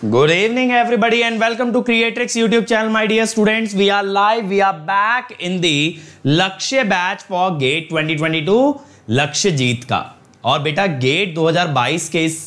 Good evening, everybody, and welcome to Creatrix YouTube channel, my dear students. We are live. We are back in the लक्ष्य batch for gate 2022 लक्ष्य जीत का। और बेटा gate 2022 के इस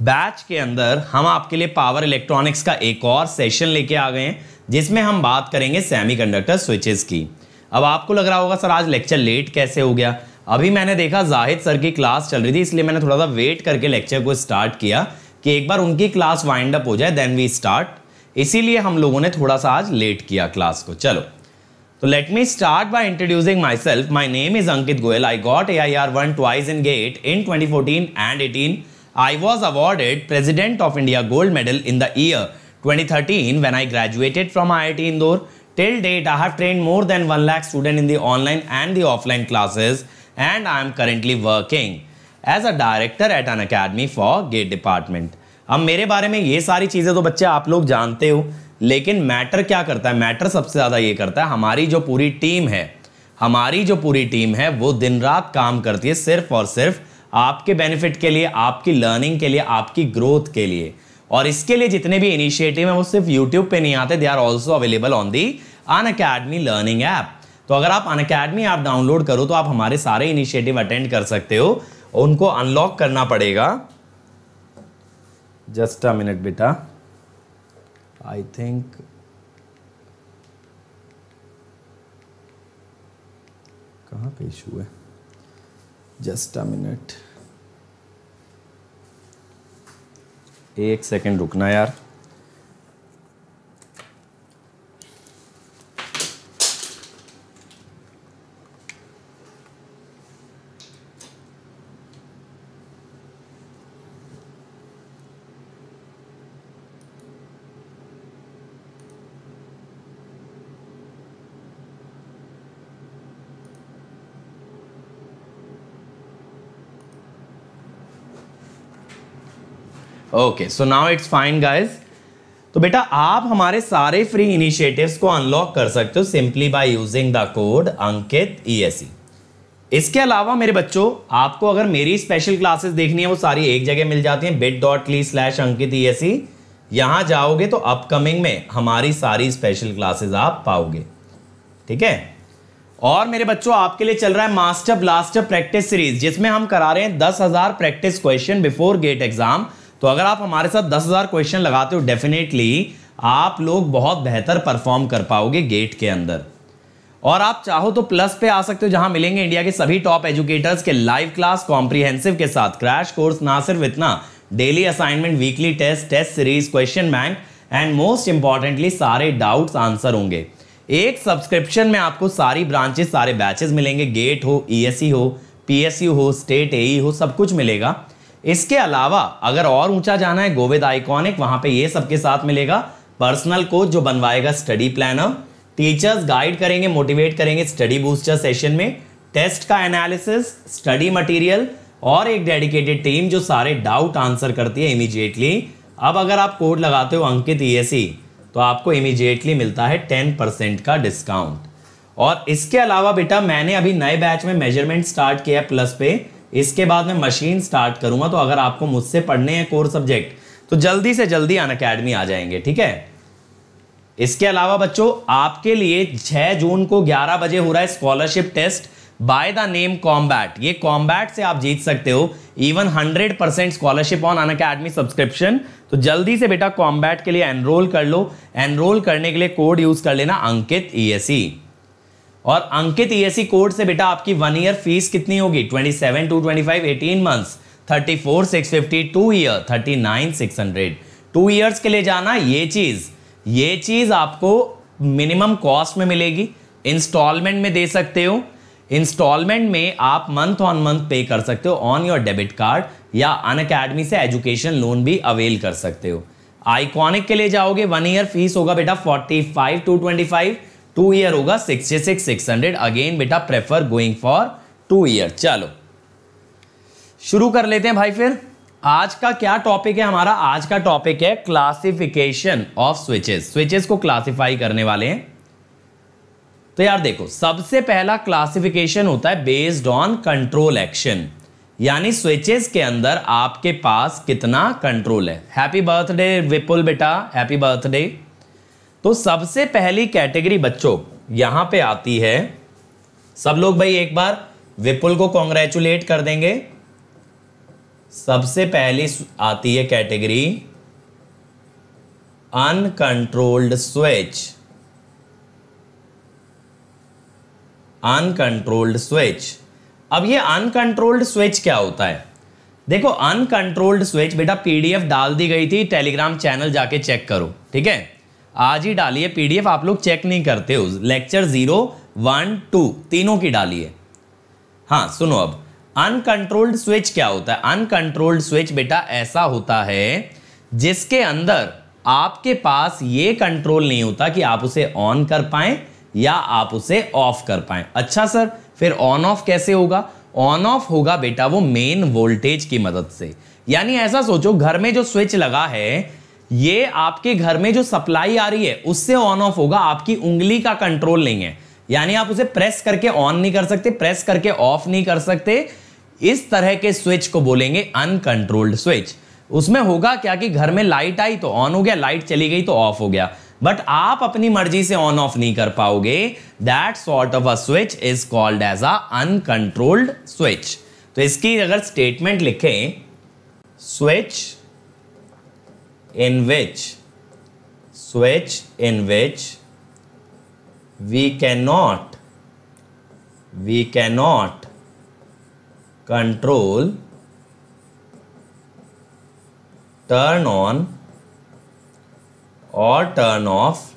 batch के अंदर हम आपके लिए पावर इलेक्ट्रॉनिक्स का एक और सेशन लेके आ गए हैं, जिसमें हम बात करेंगे सेमीकंडक्टर स्विचेस की। अब आपको लग रहा होगा सर आज लेक्चर लेट कैसे हो गया। अभी मैंने देखा जाहिद सर की क्लास चल रही थी, इसलिए मैंने थोड़ा सा वेट करके लेक्चर को स्टार्ट किया कि एक बार उनकी क्लास वाइंड अप हो जाए देन वी स्टार्ट। इसीलिए हम लोगों ने थोड़ा सा आज लेट किया क्लास को। चलो तो let me start by introducing my self. My name is Ankit Goyal. I got AIR1 twice in GATE in 2014 and 18. I was awarded President of India Gold Medal in the year 2013 when I graduated from IIT Indore. Till date, I have trained more than 1 lakh students in the online and the offline classes, and I am currently working as a director at an academy for GATE department. अब मेरे बारे में ये सारी चीज़ें तो बच्चे आप लोग जानते हो, लेकिन मैटर क्या करता है? मैटर सबसे ज़्यादा ये करता है हमारी जो पूरी टीम है वो दिन रात काम करती है सिर्फ और सिर्फ आपके बेनिफिट के लिए, आपकी लर्निंग के लिए, आपकी ग्रोथ के लिए। और इसके लिए जितने भी इनिशिएटिव हैं वो सिर्फ यूट्यूब पे नहीं आते, they are also available on the Unacademy learning app. तो अगर आप अनअकैडमी ऐप डाउनलोड करो तो आप हमारे सारे इनिशिएटिव अटेंड कर सकते हो। उनको अनलॉक करना पड़ेगा। जस्ट अ मिनट बेटा, आई थिंक कहाँ पे इशू है? जस्ट अ मिनट, एक सेकंड रुकना यार। Okay, so now it's fine guys. तो बेटा आप हमारे सारे फ्री इनिशिएटिव्स को अनलॉक कर सकते हो simply by using the code Ankit ESE। इसके अलावा मेरे बच्चों आपको अगर मेरी स्पेशल क्लासेस देखनी है वो सारी एक जगह मिल जाती हैं, bit.ly/अंकित ESE। यहां जाओगे तो अपकमिंग में हमारी सारी स्पेशल क्लासेस आप पाओगे, ठीक है। और मेरे बच्चों आपके लिए चल रहा है मास्टर ब्लास्टर प्रैक्टिस सीरीज, जिसमें हम करा रहे हैं 10,000 practice question before GATE exam. तो अगर आप हमारे साथ 10,000 क्वेश्चन लगाते हो डेफिनेटली आप लोग बहुत बेहतर परफॉर्म कर पाओगे गेट के अंदर। और आप चाहो तो प्लस पे आ सकते हो, जहां मिलेंगे इंडिया के सभी टॉप एजुकेटर्स के लाइव क्लास कॉम्प्रिहेंसिव के साथ क्रैश कोर्स। ना सिर्फ इतना, daily assignment, weekly test series, question bank and most importantly सारे डाउट्स आंसर होंगे। एक सब्सक्रिप्शन में आपको सारी ब्रांचेस, सारे बैचेस मिलेंगे। गेट हो, ESE हो, PSU हो, स्टेट AE हो, सब कुछ मिलेगा। इसके अलावा अगर और ऊंचा जाना है गोविंद आइकॉनिक, वहां पे ये सबके साथ मिलेगा। पर्सनल कोच जो बनवाएगा स्टडी प्लानर, टीचर्स गाइड करेंगे, मोटिवेट करेंगे स्टडी बूस्टर सेशन में, टेस्ट का एनालिसिस, स्टडी मटेरियल और एक डेडिकेटेड टीम जो सारे डाउट आंसर करती है इमीडिएटली। अब अगर आप कोड लगाते हो अंकित ESE तो आपको इमीडिएटली मिलता है 10% का डिस्काउंट। और इसके अलावा बेटा मैंने अभी नए बैच में मेजरमेंट स्टार्ट किया है प्लस पे, इसके बाद मैं मशीन स्टार्ट करूंगा। तो अगर आपको मुझसे पढ़ने हैं कोर सब्जेक्ट तो जल्दी से जल्दी अनअकैडमी आ जाएंगे, ठीक है। इसके अलावा बच्चों आपके लिए 6 जून को 11 बजे हो रहा है scholarship test by the name combat. ये कॉम्बैट से आप जीत सकते हो even 100% scholarship on Unacademy subscription. तो जल्दी से बेटा कॉम्बैट के लिए एनरोल कर लो। एनरोल करने के लिए कोड यूज कर लेना अंकित ESE। और अंकित ESE कोड से बेटा आपकी 1 ईयर फीस कितनी होगी? 27,225, 18 मंथ्स 34,650, 2 ईयर 39,600। 2 ईयर्स के लिए जाना। ये चीज आपको मिनिमम कॉस्ट में मिलेगी, इंस्टॉलमेंट में दे सकते हो। इंस्टॉलमेंट में आप मंथ ऑन मंथ पे कर सकते हो ऑन योर डेबिट कार्ड, या अनअकैडमी से एजुकेशन लोन भी अवेल कर सकते हो। आइकॉनिक के लिए जाओगे 1 ईयर फीस होगा बेटा 45,225, 2 ईयर होगा 66,600। अगेन बेटा प्रेफर गोइंग फॉर 2 ईयर। चलो शुरू कर लेते हैं भाई। फिर आज का क्या टॉपिक है हमारा? आज का टॉपिक है क्लासिफिकेशन ऑफ स्विचेस। स्विचेस को क्लासिफाई करने वाले हैं। तो यार देखो, सबसे पहला क्लासिफिकेशन होता है बेस्ड ऑन कंट्रोल एक्शन। यानी स्विचेस के अंदर आपके पास कितना कंट्रोल है। हैप्पी बर्थडे विपुल बेटा, हैप्पी बर्थडे। तो सबसे पहली कैटेगरी बच्चों यहां पे आती है, सब लोग भाई एक बार विपुल को कॉन्ग्रेचुलेट कर देंगे। सबसे पहली आती है category uncontrolled switch. Uncontrolled switch. अब ये अनकंट्रोल्ड स्विच क्या होता है? देखो अनकंट्रोल्ड स्विच बेटा पीडीएफ डाल दी गई थी, टेलीग्राम चैनल जाके चेक करो, ठीक है, आज ही डालिए पीडीएफ। आप लोग चेक नहीं करते हो, लेक्चर 0, 1, 2 तीनों की डालिए। हाँ सुनो, अब अनकंट्रोल्ड स्विच क्या होता है? अनकंट्रोल्ड स्विच बेटा ऐसा होता है जिसके अंदर आपके पास ये कंट्रोल नहीं होता कि आप उसे ऑन कर पाएं या आप उसे ऑफ कर पाएं। अच्छा सर, फिर ऑन ऑफ कैसे होगा? ऑन ऑफ होगा बेटा वो मेन वोल्टेज की मदद से। यानी ऐसा सोचो, घर में जो स्विच लगा है, ये आपके घर में जो सप्लाई आ रही है उससे ऑन ऑफ होगा, आपकी उंगली का कंट्रोल नहीं है। यानी आप उसे प्रेस करके ऑन नहीं कर सकते, प्रेस करके ऑफ नहीं कर सकते। इस तरह के स्विच को बोलेंगे अनकंट्रोल्ड स्विच। उसमें होगा क्या कि घर में लाइट आई तो ऑन हो गया, लाइट चली गई तो ऑफ हो गया, बट आप अपनी मर्जी से ऑन ऑफ नहीं कर पाओगे। That sort of a switch is called as a uncontrolled switch. तो इसकी अगर स्टेटमेंट लिखें, switch in which we cannot control turn on or turn off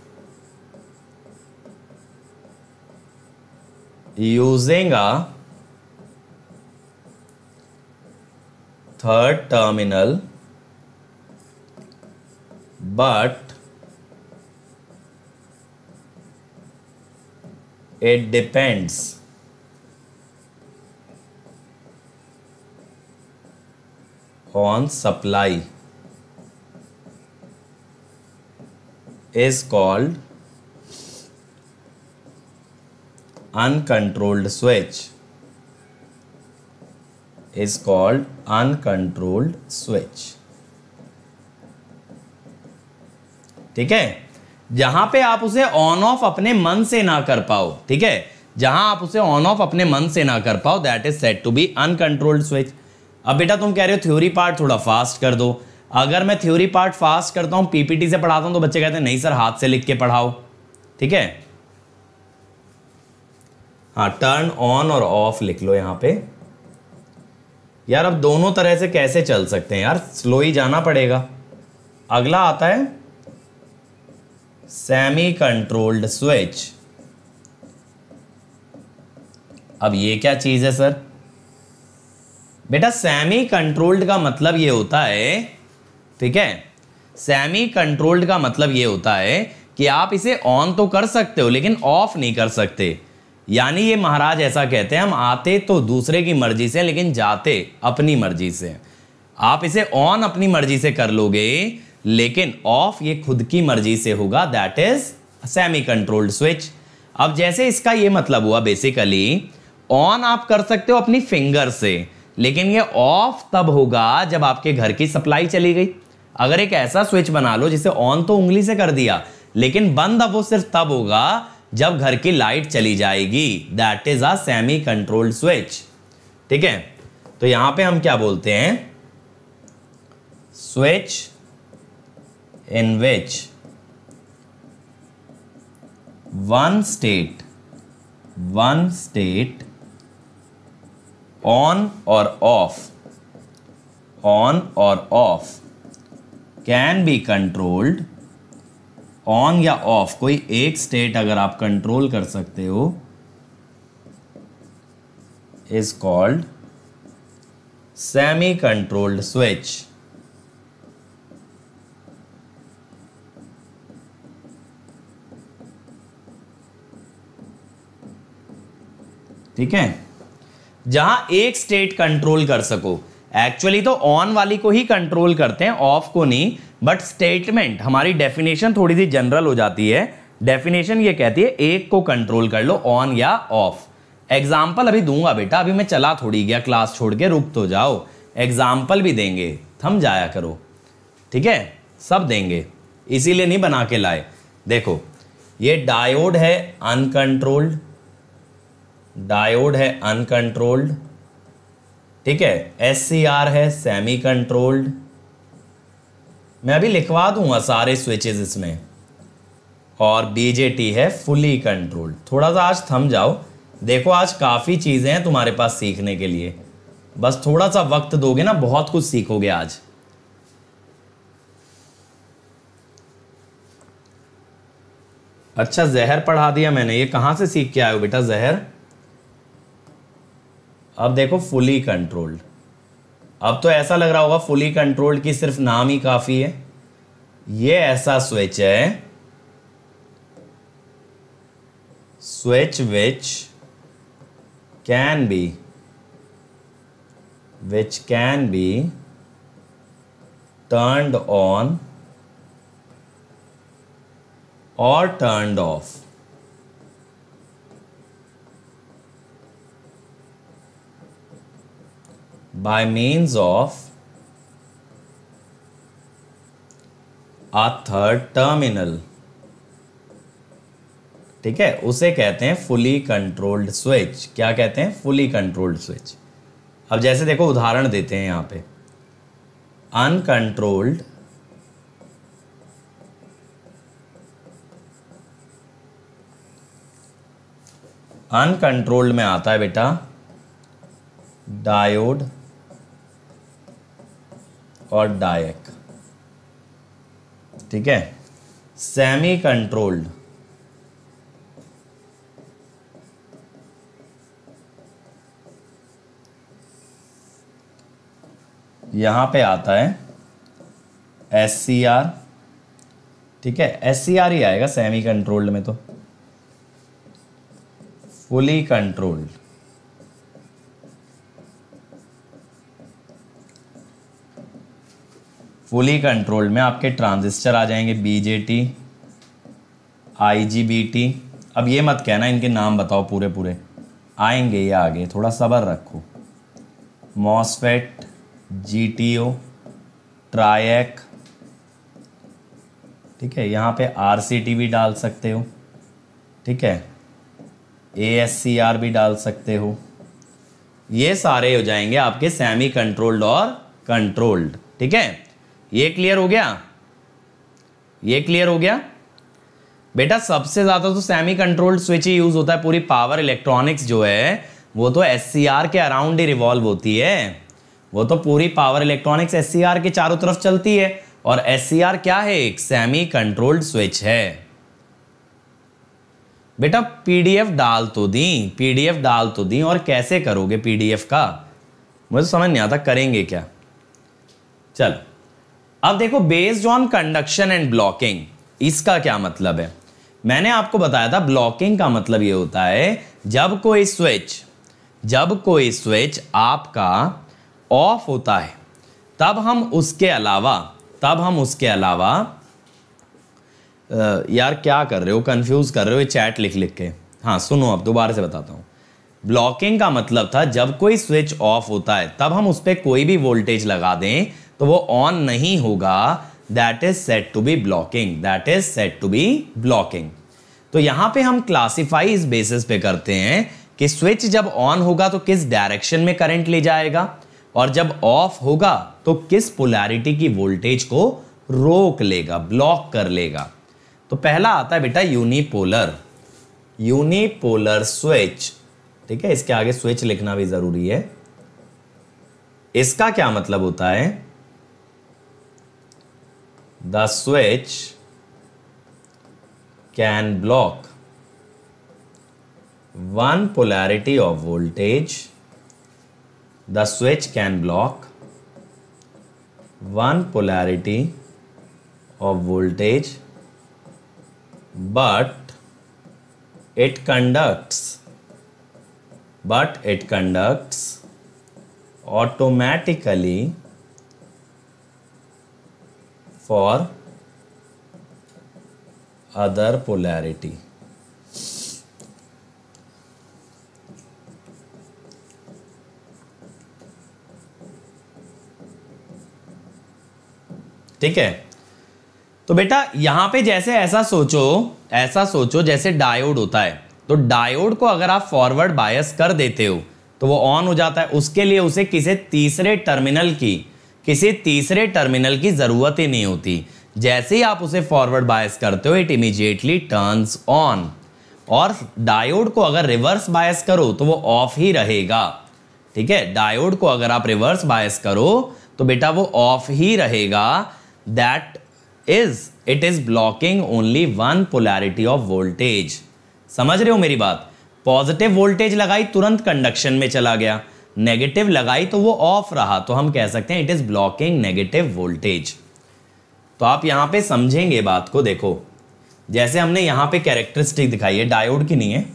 using a third terminal, but it depends on supply, is called uncontrolled switch. Is called uncontrolled switch. ठीक है, जहां पे आप उसे ऑन ऑफ अपने मन से ना कर पाओ, ठीक है, जहां आप उसे ऑन ऑफ अपने मन से ना कर पाओ, that is said to be uncontrolled switch. अब बेटा तुम कह रहे हो थ्योरी पार्ट थोड़ा फास्ट कर दो। अगर मैं थ्योरी पार्ट फास्ट करता हूं, पीपीटी से पढ़ाता हूं, तो बच्चे कहते हैं नहीं सर हाथ से लिख के पढ़ाओ, ठीक है। हाँ, टर्न ऑन और ऑफ लिख लो यहां पे। यार अब दोनों तरह से कैसे चल सकते हैं यार, स्लो ही जाना पड़ेगा। अगला आता है सेमी कंट्रोल्ड स्विच। अब ये क्या चीज है सर? बेटा सेमी कंट्रोल्ड का मतलब ये होता है, ठीक है, सेमी कंट्रोल्ड का मतलब ये होता है कि आप इसे ऑन तो कर सकते हो लेकिन ऑफ नहीं कर सकते। यानी ये महाराज ऐसा कहते हैं, हम आते तो दूसरे की मर्जी से लेकिन जाते अपनी मर्जी से। आप इसे ऑन अपनी मर्जी से कर लोगे लेकिन ऑफ ये खुद की मर्जी से होगा, that is semi controlled switch. अब जैसे इसका ये मतलब हुआ, बेसिकली ऑन आप कर सकते हो अपनी फिंगर से, लेकिन ये ऑफ तब होगा जब आपके घर की सप्लाई चली गई। अगर एक ऐसा स्विच बना लो जिसे ऑन तो उंगली से कर दिया लेकिन बंद अब वो सिर्फ तब होगा जब घर की लाइट चली जाएगी, that is a semi controlled switch, ठीक है। तो यहां पे हम क्या बोलते हैं? Switch in which one state on or off can be controlled, on या off कोई एक स्टेट अगर आप कंट्रोल कर सकते हो is called semi controlled switch। ठीक है, जहां एक स्टेट कंट्रोल कर सको। एक्चुअली तो ऑन वाली को ही कंट्रोल करते हैं, ऑफ को नहीं, बट स्टेटमेंट हमारी डेफिनेशन थोड़ी सी जनरल हो जाती है। डेफिनेशन ये कहती है एक को कंट्रोल कर लो, ऑन या ऑफ। एग्जाम्पल अभी दूंगा बेटा, अभी मैं चला थोड़ी गया क्लास छोड़ के, रुक तो जाओ, एग्जाम्पल भी देंगे, थम जाया करो, ठीक है, सब देंगे, इसीलिए नहीं बना के लाए। देखो ये डायोड है अनकंट्रोल्ड, डायोड है अनकंट्रोल्ड, ठीक है, SCR है सेमी कंट्रोल्ड, मैं अभी लिखवा दूंगा सारे स्विचेस इसमें, और BJT है फुली कंट्रोल्ड। थोड़ा सा आज थम जाओ, देखो आज काफ़ी चीज़ें हैं तुम्हारे पास सीखने के लिए, बस थोड़ा सा वक्त दोगे ना बहुत कुछ सीखोगे आज। अच्छा जहर पढ़ा दिया मैंने, ये कहाँ से सीख के आए हो बेटा जहर? अब देखो फुली कंट्रोल्ड, अब तो ऐसा लग रहा होगा फुली कंट्रोल्ड की सिर्फ नाम ही काफ़ी है। ये ऐसा स्विच है, switch which can be turned on or turned off by means of a third terminal, ठीक है, उसे कहते हैं फुली कंट्रोल्ड स्विच। क्या कहते हैं? Fully controlled switch. अब जैसे देखो उदाहरण देते हैं यहां पे, अनकंट्रोल्ड अनकंट्रोल्ड में आता है बेटा डायोड और डायक, ठीक है। सेमी कंट्रोल्ड यहां पे आता है SCR, ठीक है, SCR ही आएगा सेमी कंट्रोल्ड में। तो फुली कंट्रोल्ड में आपके ट्रांजिस्टर आ जाएंगे BJT, IGBT। अब ये मत कहना इनके नाम बताओ पूरे पूरे, आएंगे ये आगे, थोड़ा सब्र रखो। MOSFET, GTO, ट्रायक, ठीक है, यहाँ पे RCT भी डाल सकते हो, ठीक है, ASCR भी डाल सकते हो। ये सारे हो जाएंगे आपके सेमी कंट्रोल्ड और कंट्रोल्ड, ठीक है। ये क्लियर हो गया? ये क्लियर हो गया बेटा? सबसे ज़्यादा तो सेमी कंट्रोल्ड स्विच ही यूज़ होता है। पूरी पावर इलेक्ट्रॉनिक्स जो है वो तो SCR के अराउंड ही रिवॉल्व होती है। वो तो पूरी पावर इलेक्ट्रॉनिक्स SCR के चारों तरफ चलती है, और SCR क्या है? एक सेमी कंट्रोल्ड स्विच है। बेटा PDF डाल तो दी, PDF डाल तो दी, और कैसे करोगे PDF का? मुझे समझ नहीं आता, करेंगे क्या? चलो अब देखो, based on conduction and blocking, इसका क्या मतलब है? मैंने आपको बताया था ब्लॉकिंग का मतलब ये होता है जब कोई स्विच आपका ऑफ होता है तब हम उसके अलावा यार क्या कर रहे हो, कंफ्यूज कर रहे हो ये चैट लिख लिख के। हाँ सुनो, अब दोबारा से बताता हूं। ब्लॉकिंग का मतलब था जब कोई स्विच ऑफ होता है तब हम उस पर कोई भी वोल्टेज लगा दें तो वो ऑन नहीं होगा, that is said to be blocking. तो यहां पे हम क्लासिफाई इस बेसिस पे करते हैं कि स्विच जब ऑन होगा तो किस डायरेक्शन में करंट ले जाएगा, और जब ऑफ होगा तो किस पोलैरिटी की वोल्टेज को रोक लेगा, ब्लॉक कर लेगा। तो पहला आता है बेटा यूनिपोलर स्विच, ठीक है, इसके आगे स्विच लिखना भी जरूरी है। इसका क्या मतलब होता है? The switch can block one polarity of voltage. The switch can block one polarity of voltage, but it conducts automatically for other polarity. ठीक है। तो बेटा यहां पे जैसे ऐसा सोचो जैसे डायोड होता है, तो डायोड को अगर आप फॉरवर्ड बायस कर देते हो तो वो ऑन हो जाता है। उसके लिए उसे किसी तीसरे टर्मिनल की जरूरत ही नहीं होती। जैसे ही आप उसे फॉरवर्ड बायस करते हो इट इमीडिएटली टर्न्स ऑन। और डायोड को अगर रिवर्स बायस करो तो वो ऑफ ही रहेगा। ठीक है, डायोड को अगर आप रिवर्स बायस करो तो बेटा वो ऑफ ही रहेगा। That is it is blocking only one polarity of voltage. समझ रहे हो मेरी बात? पॉजिटिव वोल्टेज लगाई तुरंत कंडक्शन में चला गया, नेगेटिव लगाई तो वो ऑफ रहा, तो हम कह सकते हैं it is blocking negative voltage. तो आप यहां पे समझेंगे बात को। देखो जैसे हमने यहां पे कैरेक्टरिस्टिक दिखाई है, डायोड की नहीं है,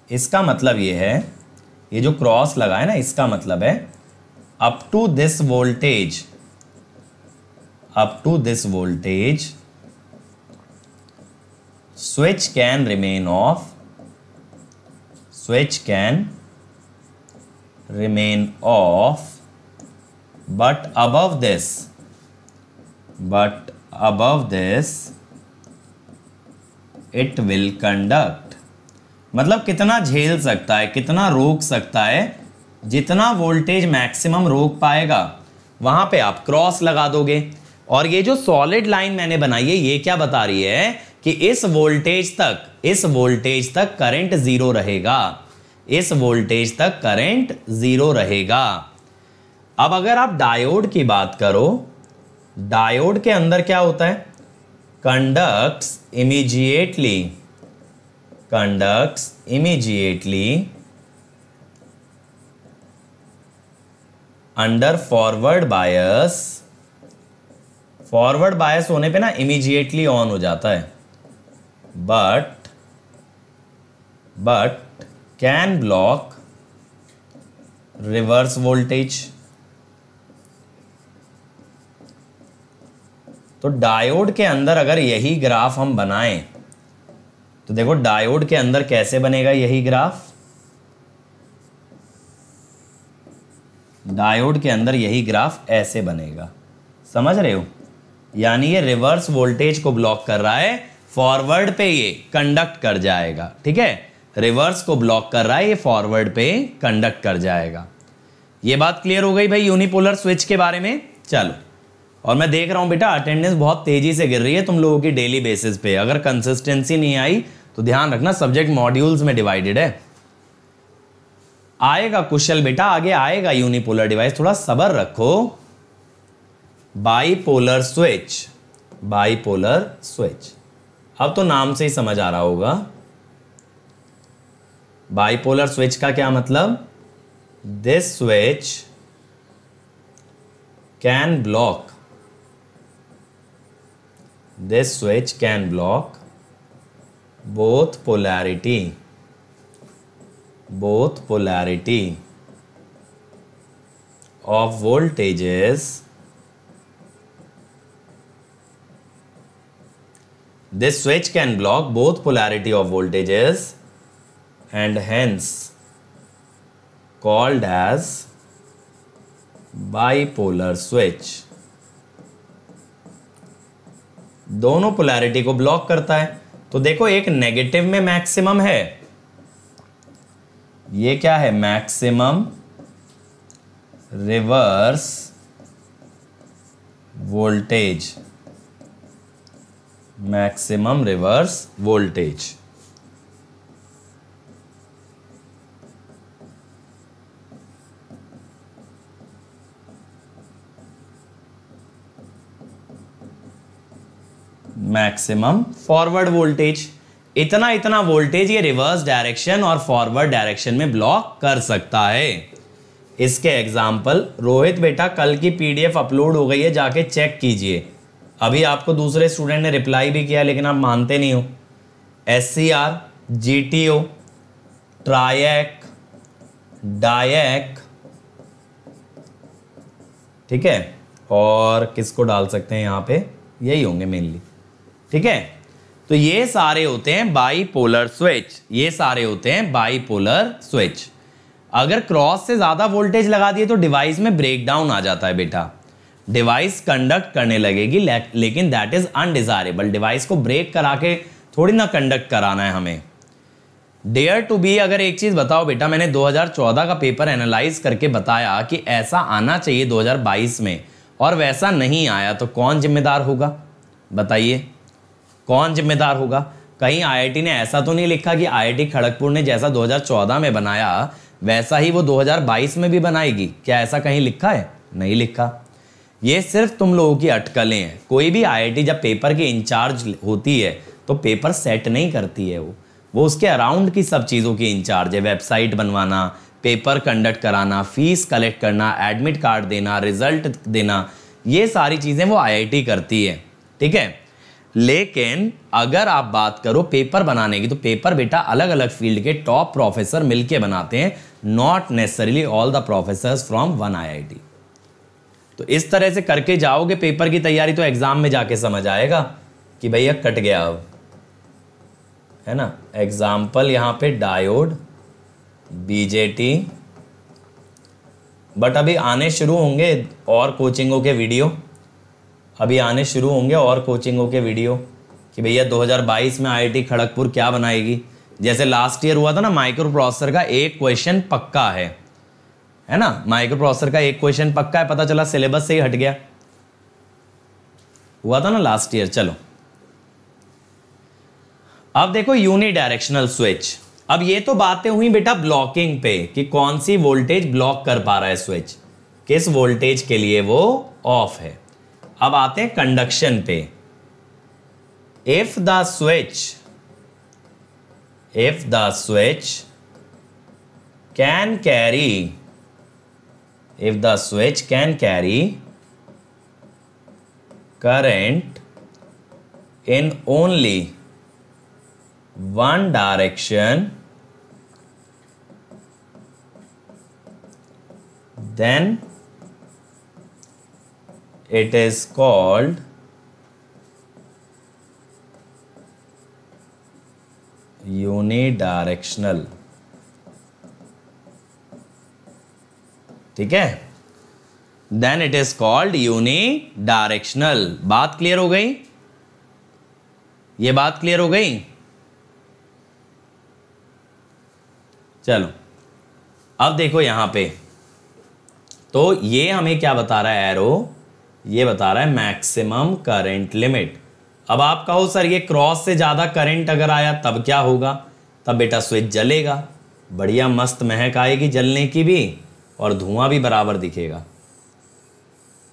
इसका मतलब ये है, ये जो क्रॉस लगा है ना, इसका मतलब है up to this voltage switch can remain off, but above this it will conduct। मतलब कितना झेल सकता है, कितना रोक सकता है, जितना वोल्टेज मैक्सिमम रोक पाएगा वहां पे आप क्रॉस लगा दोगे। और ये जो सॉलिड लाइन मैंने बनाई है ये क्या बता रही है कि इस वोल्टेज तक करंट जीरो रहेगा, इस वोल्टेज तक करंट जीरो रहेगा। अब अगर आप डायोड की बात करो, डायोड के अंदर क्या होता है? Conducts immediately under forward bias होने पे ना इमीडिएटली ऑन हो जाता है, but can block reverse voltage. तो डायोड के अंदर अगर यही ग्राफ हम बनाएं तो देखो डायोड के अंदर कैसे बनेगा यही ग्राफ। डायोड के अंदर यही ग्राफ ऐसे बनेगा, समझ रहे हो? यानी ये रिवर्स वोल्टेज को ब्लॉक कर रहा है, फॉरवर्ड पे ये कंडक्ट कर जाएगा। ठीक है, रिवर्स को ब्लॉक कर रहा है, ये फॉरवर्ड पे कंडक्ट कर जाएगा। ये बात क्लियर हो गई भाई यूनिपोलर स्विच के बारे में? चलो, और मैं देख रहा हूं बेटा अटेंडेंस बहुत तेजी से गिर रही है तुम लोगों की डेली बेसिस पे। अगर कंसिस्टेंसी नहीं आई तो ध्यान रखना, सब्जेक्ट मॉड्यूल्स में डिवाइडेड है। आएगा कुशल बेटा, आगे आएगा यूनिपोलर डिवाइस, थोड़ा सब्र रखो। बाईपोलर स्विच, अब तो नाम से ही समझ आ रहा होगा बाईपोलर स्विच का क्या मतलब। This switch can block both polarity of voltages this switch can block both polarity of voltages and hence called as bipolar switch। दोनों पोलैरिटी को ब्लॉक करता है। तो देखो एक नेगेटिव में मैक्सिमम है, ये क्या है? Maximum reverse voltage. Maximum forward voltage, इतना वोल्टेज ये रिवर्स डायरेक्शन और फॉरवर्ड डायरेक्शन में ब्लॉक कर सकता है। इसके एग्जाम्पल रोहित बेटा कल की पीडीएफ अपलोड हो गई है, जाके चेक कीजिए। अभी आपको दूसरे स्टूडेंट ने रिप्लाई भी किया लेकिन आप मानते नहीं हो। SCR, GTO, ट्रायक, डायक, ठीक है, और किसको डाल सकते हैं यहाँ पे? यही होंगे मेनली। ठीक है, तो ये सारे होते हैं बाईपोलर स्विच। अगर क्रॉस से ज्यादा वोल्टेज लगा दिए तो डिवाइस में ब्रेकडाउन आ जाता है बेटा। डिवाइस कंडक्ट करने लगेगी, लेकिन दैट इज अनडिजायरेबल। डिवाइस को ब्रेक करा के थोड़ी ना कंडक्ट कराना है हमें। डेयर टू बी, अगर एक चीज बताओ बेटा, मैंने 2014 का पेपर एनालाइज करके बताया कि ऐसा आना चाहिए 2022 में और वैसा नहीं आया, तो कौन जिम्मेदार होगा? बताइए कौन जिम्मेदार होगा? कहीं आईआईटी ने ऐसा तो नहीं लिखा कि आईआईटी खड़गपुर ने जैसा 2014 में बनाया वैसा ही वो 2022 में भी बनाएगी? क्या ऐसा कहीं लिखा है? नहीं लिखा। ये सिर्फ तुम लोगों की अटकलें हैं। कोई भी आईआईटी जब पेपर की इंचार्ज होती है तो पेपर सेट नहीं करती है, वो उसके अराउंड की सब चीज़ों की इंचार्ज है। वेबसाइट बनवाना, पेपर कंडक्ट कराना, फीस कलेक्ट करना, एडमिट कार्ड देना, रिजल्ट देना, ये सारी चीज़ें वो आईआईटी करती है, ठीक है। लेकिन अगर आप बात करो पेपर बनाने की, तो पेपर बेटा अलग अलग फील्ड के टॉप प्रोफेसर मिलके बनाते हैं, not necessarily all the professors from one IIT. तो इस तरह से करके जाओगे पेपर की तैयारी, तो एग्जाम में जाके समझ आएगा कि भैया कट गया अब, है ना। एग्जाम्पल यहां पे डायोड, बीजेटी, बट अभी आने शुरू होंगे और कोचिंगों के वीडियो, अभी आने शुरू होंगे और कोचिंगों के वीडियो कि भैया 2022 में आईआईटी खड़गपुर क्या बनाएगी। जैसे लास्ट ईयर हुआ था ना, माइक्रो प्रोसेसर का एक क्वेश्चन पक्का है ना, माइक्रो प्रोसेसर का एक क्वेश्चन पक्का है, पता चला सिलेबस से ही हट गया, हुआ था ना लास्ट ईयर। चलो अब देखो यूनि डायरेक्शनल स्विच। अब ये तो बातें हुई बेटा ब्लॉकिंग पे कि कौन सी वोल्टेज ब्लॉक कर पा रहा है स्विच, किस वोल्टेज के लिए वो ऑफ है। अब आते हैं कंडक्शन पे। If the switch can carry current in only one direction, then it is called unidirectional। ठीक है, then it is called unidirectional. बात क्लियर हो गई? ये बात क्लियर हो गई? चलो अब देखो यहां पे, तो ये हमें क्या बता रहा है एरो, ये बता रहा है मैक्सिमम करंट लिमिट। अब आप कहो सर ये क्रॉस से ज्यादा करंट अगर आया तब क्या होगा? तब बेटा स्विच जलेगा, बढ़िया मस्त महक आएगी जलने की भी और धुआं भी बराबर दिखेगा।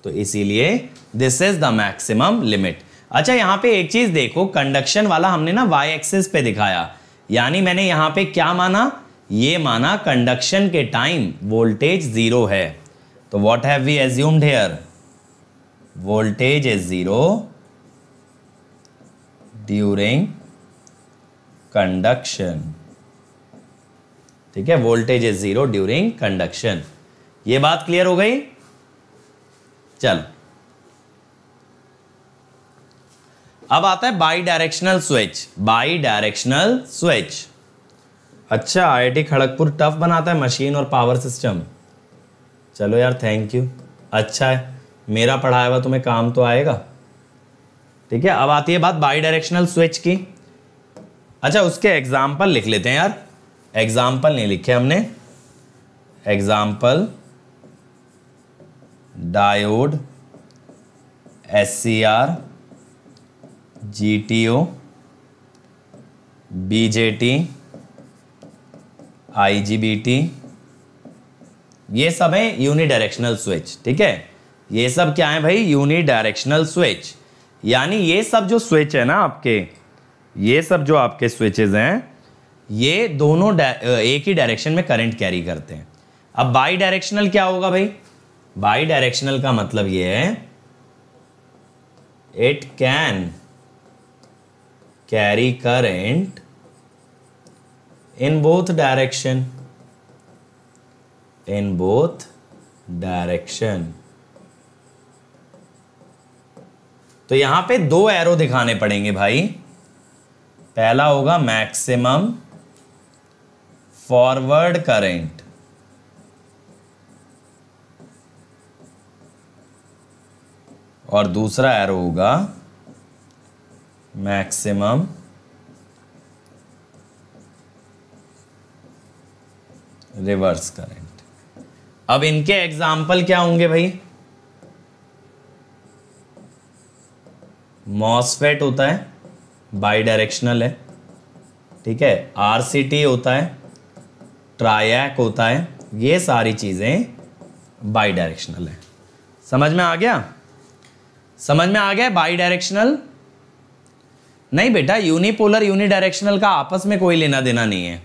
तो इसीलिए this is the maximum limit. अच्छा यहां पे एक चीज देखो, कंडक्शन वाला हमने ना वाई एक्सिस पे दिखाया, यानी मैंने यहां पे क्या माना? ये माना कंडक्शन के टाइम वोल्टेज 0 है। तो what have we assumed here? Voltage is 0 during conduction. ठीक है, वोल्टेज इज 0 ड्यूरिंग कंडक्शन। ये बात क्लियर हो गई? चलो अब आता है by directional switch. By directional switch, अच्छा आईआईटी खड़गपुर टफ बनाता है मशीन और पावर सिस्टम। चलो यार थैंक यू, अच्छा है, मेरा पढ़ाया हुआ तुम्हें काम तो आएगा। ठीक है, अब आती है बात बाई डायरेक्शनल स्विच की। अच्छा उसके एग्जाम्पल लिख लेते हैं यार, एग्जाम्पल नहीं लिखे हमने। Example diode, SCR, GTO, BJT, IGBT, ये सब है यूनिडायरेक्शनल स्विच। ठीक है, ये सब क्या है भाई? Unidirectional switch. यानी ये सब जो स्विच है ना आपके, ये सब जो आपके स्विचेस हैं, ये दोनों एक ही डायरेक्शन में करंट कैरी करते हैं। अब बाई डायरेक्शनल क्या होगा भाई? बाई डायरेक्शनल का मतलब ये है it can carry current in both direction, in both direction. तो यहां पे दो एरो दिखाने पड़ेंगे भाई। पहला होगा मैक्सिमम फॉरवर्ड करंट, और दूसरा एरो होगा मैक्सिमम रिवर्स करंट। अब इनके एग्जाम्पल क्या होंगे भाई? मॉसफेट होता है, बाई डायरेक्शनल है, ठीक है। आरसीटी होता है, ट्रायक होता है, ये सारी चीजें बाई डायरेक्शनल है। समझ में आ गया? समझ में आ गया? बाई डायरेक्शनल नहीं बेटा, यूनिपोलर यूनिडायरेक्शनल का आपस में कोई लेना देना नहीं है।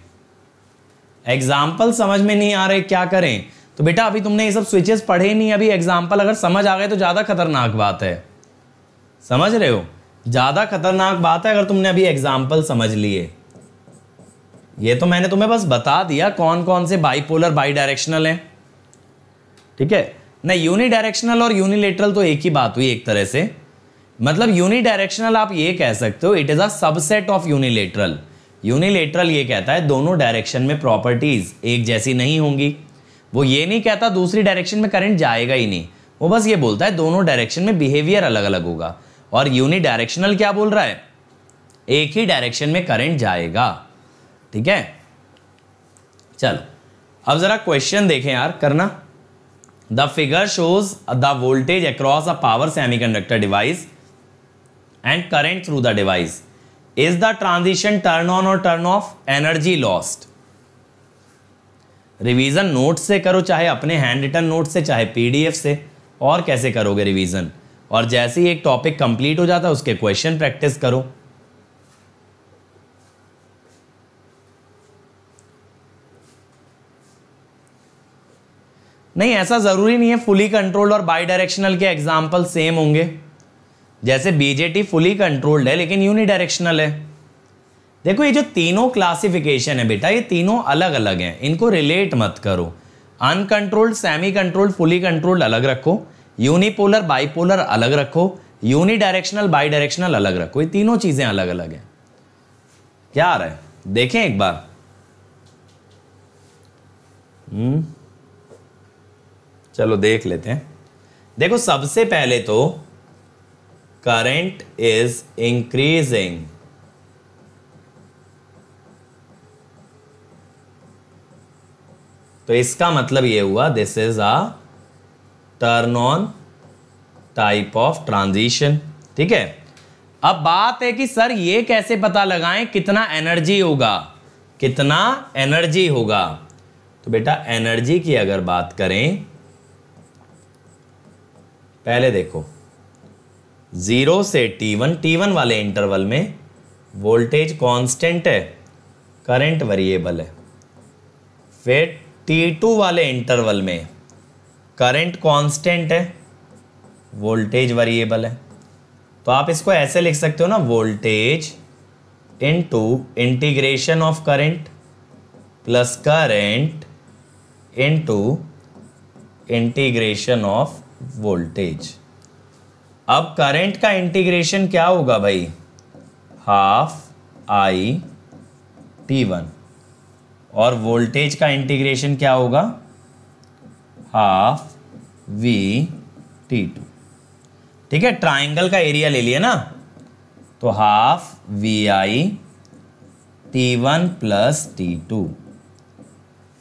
एग्जाम्पल समझ में नहीं आ रहे, क्या करें? तो बेटा अभी तुमने ये सब स्विचेस पढ़े नहीं, अभी एग्जाम्पल अगर समझ आ गए तो ज्यादा खतरनाक बात है। समझ रहे हो? ज्यादा खतरनाक बात है अगर तुमने अभी एग्जाम्पल समझ लिए। ये तो मैंने तुम्हें बस बता दिया कौन कौन से बाईपोलर बाई डायरेक्शनल है, ठीक है ना। यूनिडायरेक्शनल और यूनिलेटरल तो एक ही बात हुई एक तरह से। मतलब यूनिडायरेक्शनल आप ये कह सकते हो it is a subset of unilateral. Unilateral ये कहता है दोनों डायरेक्शन में प्रॉपर्टीज एक जैसी नहीं होंगी। वो ये नहीं कहता दूसरी डायरेक्शन में करंट जाएगा ही नहीं, वो बस ये बोलता है दोनों डायरेक्शन में बिहेवियर अलग अलग होगा। और यूनिडायरेक्शनल क्या बोल रहा है? एक ही डायरेक्शन में करंट जाएगा, ठीक है। चलो अब जरा क्वेश्चन देखें यार, करना। The figure shows the voltage across a power semiconductor device and current through the device. Is the transition turn on और turn off? Energy lost. Revision note से करो, चाहे अपने हैंड रिटन नोट से, चाहे पीडीएफ से। और कैसे करोगे रिवीजन? और जैसे ही एक टॉपिक कंप्लीट हो जाता है उसके क्वेश्चन प्रैक्टिस करो। नहीं, ऐसा जरूरी नहीं है फुली कंट्रोल्ड और बाई डायरेक्शनल के एग्जाम्पल सेम होंगे। जैसे बीजेटी फुली कंट्रोल्ड है लेकिन यूनिडायरेक्शनल है। देखो ये जो तीनों क्लासिफिकेशन है बेटा, ये तीनों अलग अलग हैं, इनको रिलेट मत करो। Uncontrolled, semi controlled, fully controlled अलग रखो, यूनिपोलर बाईपोलर अलग रखो, यूनिडायरेक्शनल बाई डायरेक्शनल अलग रखो। ये तीनों चीजें अलग अलग हैं। क्या आ रहा है देखें एक बार। चलो देख लेते हैं। देखो सबसे पहले तो करंट इज इंक्रीजिंग, तो इसका मतलब ये हुआ this is a turn on type of transition, ठीक है। अब बात है कि सर ये कैसे पता लगाएं कितना एनर्जी होगा, कितना एनर्जी होगा? तो बेटा एनर्जी की अगर बात करें, पहले देखो 0 से T1 वाले इंटरवल में वोल्टेज कांस्टेंट है, करंट वेरिएबल है। फिर T2 वाले इंटरवल में करंट कांस्टेंट है, वोल्टेज वेरिएबल है। तो आप इसको ऐसे लिख सकते हो ना, voltage into integration of current plus current into integration of voltage. अब करंट का इंटीग्रेशन क्या होगा भाई? Half I T1। और वोल्टेज का इंटीग्रेशन क्या होगा? Half V T2। ठीक है, ट्राइंगल का एरिया ले लिया ना, तो half VI T1 plus T2।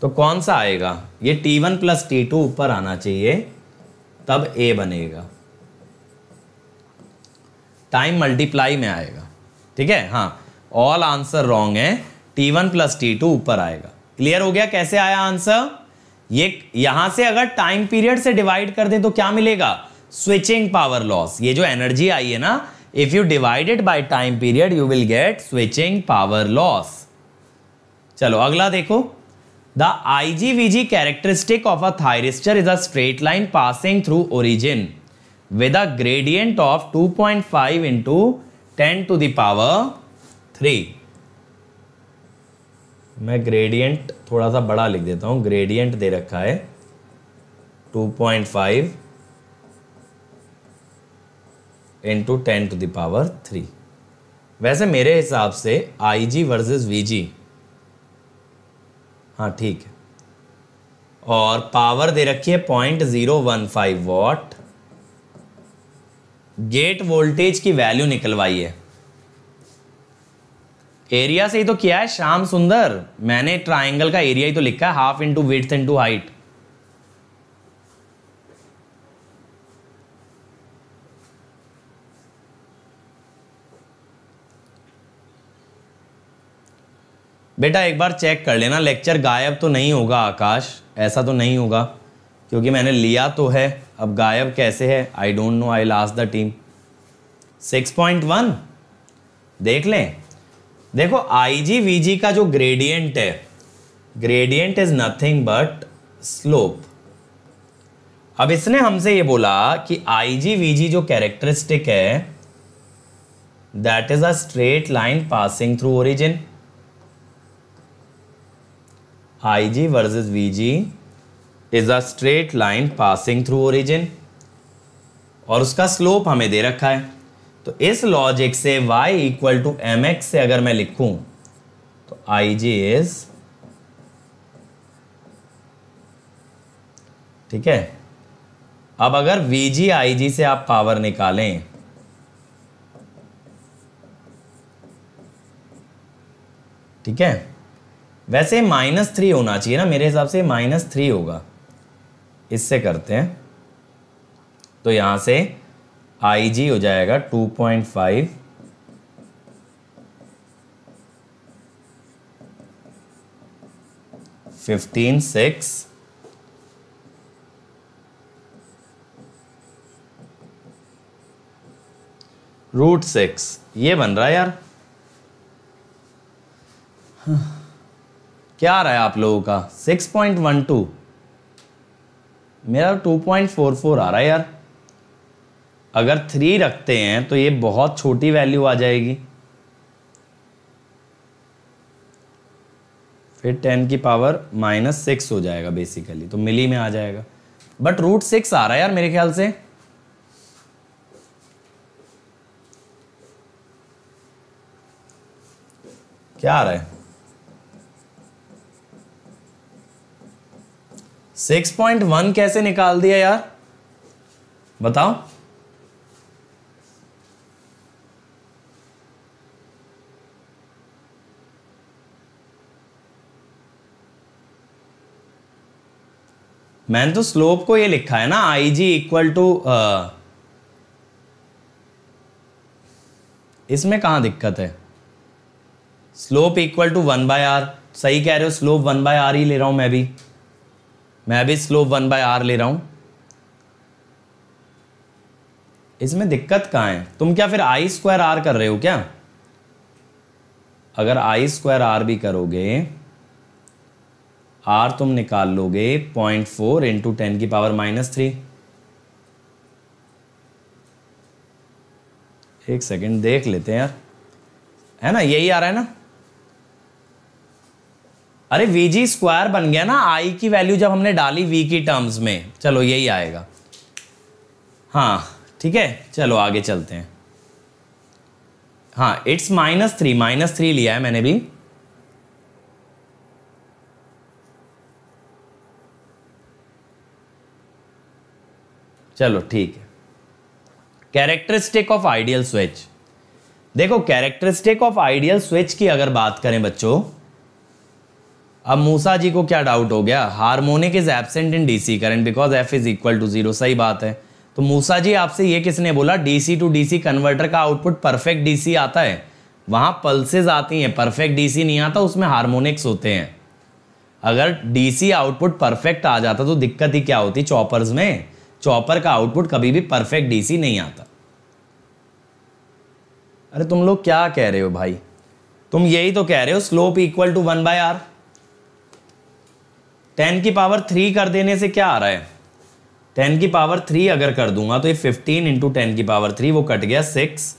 तो कौन सा आएगा? ये T1 प्लस T2 ऊपर आना चाहिए, तब A बनेगा, टाइम मल्टीप्लाई में आएगा, ठीक है। हाँ, ऑल आंसर रॉन्ग है, T1 प्लस T2 ऊपर आएगा। क्लियर हो गया कैसे आया आंसर? ये यहां से अगर टाइम पीरियड से डिवाइड कर दे तो क्या मिलेगा? Switching power loss. ये जो एनर्जी आई है ना, if you divide it by time period you will gate switching power loss. चलो अगला देखो। The IGVG characteristic of a thyristor is a straight line passing through origin with a gradient of 2.5 into 10 to the power 3। मैं gradient थोड़ा सा बड़ा लिख देता हूं। ग्रेडियंट दे रखा है 2.5 into 10 to the power 3। वैसे मेरे हिसाब से IG वर्सेस VG, हाँ ठीक है। और पावर दे रखी है 0.015 वॉट गेट वोल्टेज की वैल्यू निकलवाई है। एरिया से ही तो किया है श्याम सुंदर, मैंने ट्राइंगल का एरिया ही तो लिखा है, half into width into height. बेटा एक बार चेक कर लेना, लेक्चर गायब तो नहीं होगा आकाश, ऐसा तो नहीं होगा, क्योंकि मैंने लिया तो है, अब गायब कैसे है, I don't know, I will ask the team. 6.1 देख लें। देखो आईजी वीजी का जो ग्रेडियंट है, gradient is nothing but slope. अब इसने हमसे ये बोला कि आईजी वीजी जो कैरेक्टरिस्टिक है that is a straight line passing through origin. IG versus VG is a straight line passing through origin और उसका स्लोप हमें दे रखा है। तो इस लॉजिक से y इक्वल टू mx से अगर मैं लिखूं तो IG इज, ठीक है। अब अगर VG IG से आप पावर निकालें ठीक है, वैसे -3 होना चाहिए ना, मेरे हिसाब से -3 होगा। इससे करते हैं तो यहां से IG हो जाएगा 2.5 15.6 √6 ये बन रहा है यार। क्या आ रहा है आप लोगों का? 6.12, मेरा 2.44 आ रहा है यार। अगर 3 रखते हैं तो ये बहुत छोटी वैल्यू आ जाएगी, फिर 10 की पावर -6 हो जाएगा बेसिकली, तो मिली में आ जाएगा, बट √6 आ रहा है यार मेरे ख्याल से। क्या आ रहा है? 6.1 कैसे निकाल दिया यार, बताओ। मैंने तो स्लोप को ये लिखा है ना, IG इक्वल टू, इसमें कहां दिक्कत है? स्लोप इक्वल टू 1/r, सही कह रहे हो, स्लोप 1/r ही ले रहा हूं मैं भी स्लोप 1/r ले रहा हूं। इसमें दिक्कत कहां है? तुम क्या फिर I²R कर रहे हो क्या? अगर I²R भी करोगे, R तुम निकाल लोगे 0.4 इंटू 10 की पावर -3। एक सेकेंड देख लेते हैं यार, है ना, यही आ रहा है ना। अरे VG² बन गया ना, I की वैल्यू जब हमने डाली V की टर्म्स में, चलो यही आएगा। हाँ ठीक है, चलो आगे चलते हैं। हाँ इट्स -3 लिया है मैंने भी। चलो ठीक है। कैरेक्टरिस्टिक ऑफ आइडियल स्विच, देखो कैरेक्टरिस्टिक ऑफ आइडियल स्विच की अगर बात करें बच्चों, अब मूसा जी को क्या डाउट हो गया? Harmonic is absent in DC current because F is equal to 0, सही बात है। तो मूसा जी आपसे ये किसने बोला? DC टू DC कन्वर्टर का आउटपुट परफेक्ट DC आता है, वहां पल्सेस आती हैं, परफेक्ट DC नहीं आता, उसमें हार्मोनिक्स होते हैं। अगर DC आउटपुट परफेक्ट आ जाता तो दिक्कत ही क्या होती चॉपर्स में? चॉपर का आउटपुट कभी भी परफेक्ट DC नहीं आता। अरे तुम लोग क्या कह रहे हो भाई? तुम यही तो कह रहे हो स्लोप इक्वल टू 1/r। 10 की पावर 3 कर देने से क्या आ रहा है? 10 की पावर 3 अगर कर दूंगा तो ये 15 इंटू 10 की पावर 3, वो कट गया 6।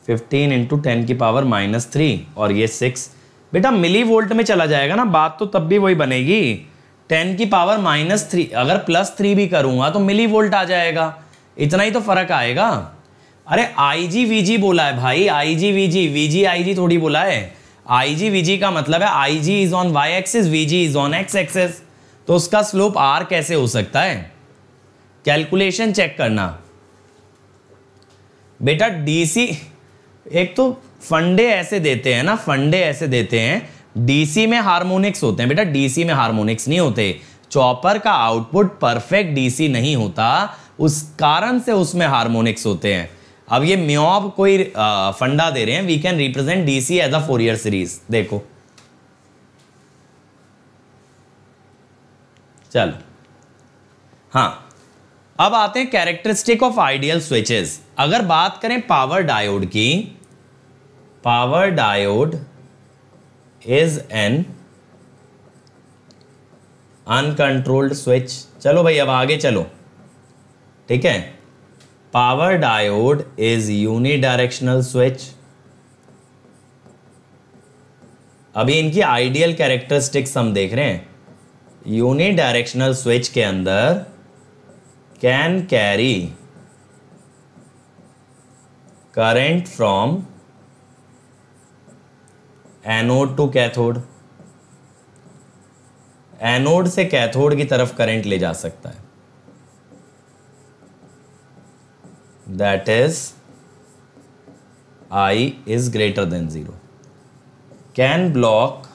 15 इंटू 10 की पावर -3 और ये 6। बेटा मिली वोल्ट में चला जाएगा ना, बात तो तब भी वही बनेगी। 10 की पावर -3 अगर +3 भी करूंगा तो मिली वोल्ट आ जाएगा, इतना ही तो फर्क आएगा। अरे IG VG बोला है भाई, IG VG, VG IG थोड़ी बोला है। IG VG का मतलब है IG is on y axis, VG is on x axis. तो उसका स्लोप आर कैसे हो सकता है? कैलकुलेशन चेक करना बेटा। डीसी एक तो फंडे ऐसे देते हैं ना, फंडे ऐसे देते हैं डीसी में हार्मोनिक्स होते हैं बेटा, डीसी में हार्मोनिक्स नहीं होते। चॉपर का आउटपुट परफेक्ट डीसी नहीं होता, उस कारण से उसमें हार्मोनिक्स होते हैं। अब ये म्योब कोई फंडा दे रहे हैं, we can represent DC as a Fourier series. देखो चलो, हाँ अब आते हैं कैरेक्टरिस्टिक ऑफ आइडियल स्विचेस। अगर बात करें पावर डायोड की, power diode is an uncontrolled switch. चलो भाई अब आगे चलो, ठीक है। Power diode is unidirectional switch. अभी इनकी आइडियल कैरेक्टरिस्टिक्स हम देख रहे हैं। यूनिडायरेक्शनल स्विच के अंदर can carry current from anode to cathode, anode से कैथोड की तरफ करंट ले जा सकता है। That is I is greater than 0. Can block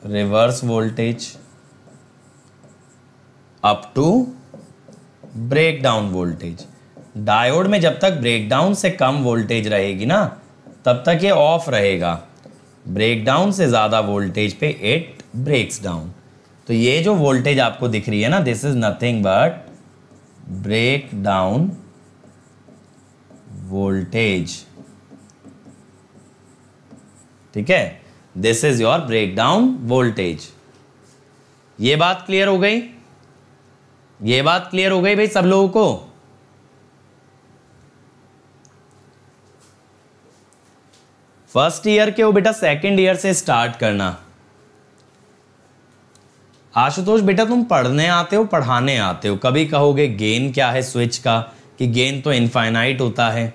reverse voltage up to breakdown voltage. Diode में जब तक ब्रेकडाउन से कम वोल्टेज रहेगी ना तब तक ये ऑफ रहेगा, ब्रेकडाउन से ज़्यादा वोल्टेज पे इट ब्रेक्स डाउन। तो ये जो वोल्टेज आपको दिख रही है ना, this is nothing but break down voltage, ठीक है, this is your break down voltage. ये बात क्लियर हो गई? ये बात क्लियर हो गई भाई सब लोगों को? फर्स्ट ईयर के हो बेटा, सेकंड ईयर से स्टार्ट करना। आशुतोष बेटा तुम पढ़ने आते हो, पढ़ाने आते हो, कभी कहोगे गेन क्या है स्विच का, कि गेन तो इनफाइनाइट होता है,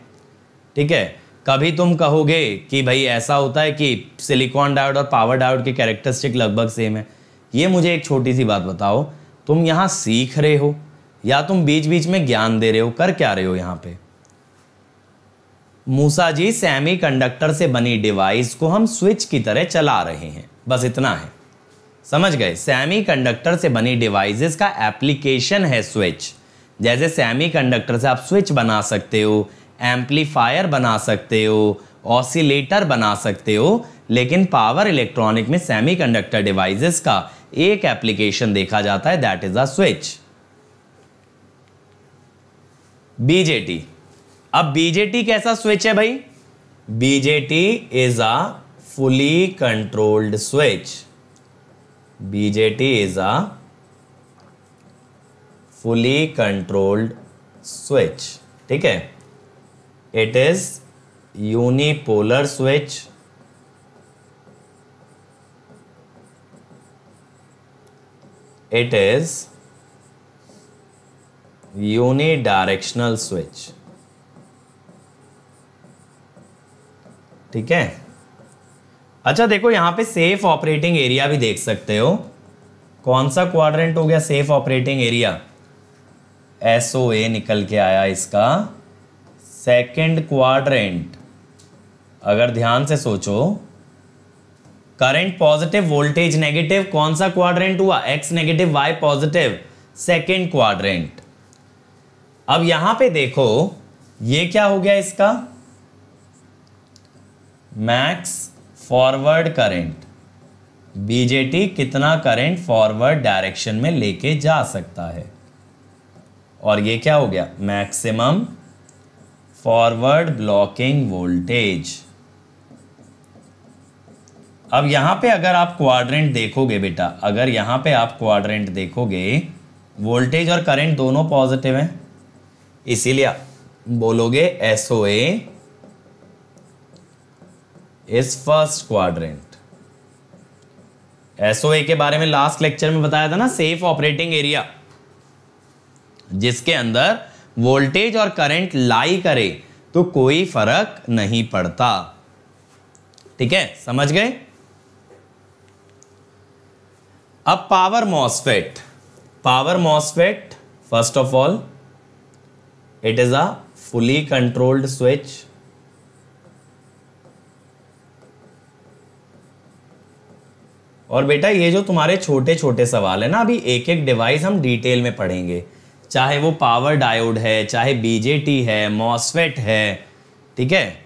ठीक है। कभी तुम कहोगे कि भाई ऐसा होता है कि सिलिकॉन डायोड और पावर डायोड की कैरेक्टरिस्टिक लगभग सेम है। ये मुझे एक छोटी सी बात बताओ, तुम यहाँ सीख रहे हो या तुम बीच बीच में ज्ञान दे रहे हो? कर क्या रहे हो यहाँ पे? मूसा जी, सेमीकंडक्टर से बनी डिवाइस को हम स्विच की तरह चला रहे हैं, बस इतना है, समझ गए? सेमीकंडक्टर से बनी डिवाइसेस का एप्लीकेशन है स्विच। जैसे सेमीकंडक्टर से आप स्विच बना सकते हो, एम्पलीफायर बना सकते हो, ऑसिलेटर बना सकते हो, लेकिन पावर इलेक्ट्रॉनिक में सेमीकंडक्टर डिवाइसेस का एक एप्लीकेशन देखा जाता है, that is a switch. BJT, अब बीजेटी कैसा स्विच है भाई? BJT is a fully controlled switch. BJT is a fully controlled switch, ठीक है। It is unipolar switch, it is unidirectional switch, ठीक है। अच्छा देखो यहां पे सेफ ऑपरेटिंग एरिया भी देख सकते हो। कौन सा क्वाड्रेंट हो गया सेफ ऑपरेटिंग एरिया? SOA निकल के आया इसका, सेकंड क्वाड्रेंट। अगर ध्यान से सोचो, करंट पॉजिटिव, वोल्टेज नेगेटिव, कौन सा क्वाड्रेंट हुआ? X negative Y positive, second quadrant. अब यहां पे देखो ये क्या हो गया इसका? Max forward current. बीजेटी कितना करंट फॉरवर्ड डायरेक्शन में लेके जा सकता है, और ये क्या हो गया? Maximum forward blocking voltage. अब यहां पे अगर आप क्वाड्रेंट देखोगे बेटा, अगर यहां पे आप क्वाड्रेंट देखोगे, वोल्टेज और करंट दोनों पॉजिटिव हैं, इसीलिए बोलोगे SOA is first quadrant. SOA के बारे में लास्ट लेक्चर में बताया था ना, सेफ ऑपरेटिंग एरिया, जिसके अंदर वोल्टेज और करंट लाई करे तो कोई फर्क नहीं पड़ता। ठीक है, समझ गए। अब power MOSFET, power MOSFET first of all it is a fully controlled switch, और बेटा ये जो तुम्हारे छोटे छोटे सवाल है ना, अभी एक एक डिवाइस हम डिटेल में पढ़ेंगे, चाहे वो पावर डायोड है, चाहे बीजेटी है, मॉसफेट है, ठीक है,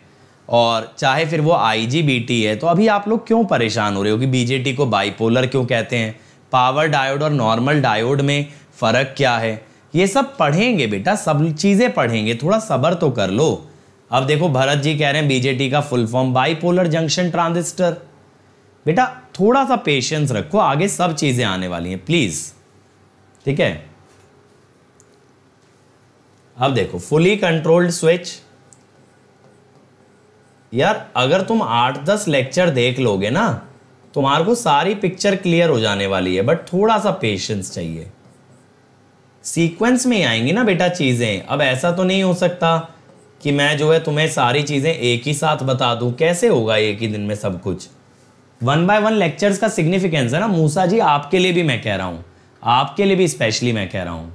और चाहे फिर वो आईजीबीटी है। तो अभी आप लोग क्यों परेशान हो रहे हो कि बीजेटी को बाइपोलर क्यों कहते हैं, पावर डायोड और नॉर्मल डायोड में फ़र्क क्या है, ये सब पढ़ेंगे बेटा, सब चीज़ें पढ़ेंगे, थोड़ा सब्र तो कर लो। अब देखो भरत जी कह रहे हैं बीजेटी का full form bipolar junction transistor. बेटा थोड़ा सा पेशेंस रखो, आगे सब चीज़ें आने वाली हैं प्लीज़, ठीक है। अब देखो फुली कंट्रोल्ड स्विच, यार अगर तुम 8-10 लेक्चर देख लोगे ना, तुम्हारे को सारी पिक्चर क्लियर हो जाने वाली है, बट थोड़ा सा पेशेंस चाहिए। सीक्वेंस में ही आएंगी ना बेटा चीज़ें, अब ऐसा तो नहीं हो सकता कि मैं जो है तुम्हें सारी चीज़ें एक ही साथ बता दूं, कैसे होगा एक ही दिन में सब कुछ। 1 बाय 1 लेक्चर्स का सिग्निफिकेंस है ना मूसा जी, आपके लिए भी मैं कह रहा हूं, आपके लिए भी स्पेशली मैं कह रहा हूं,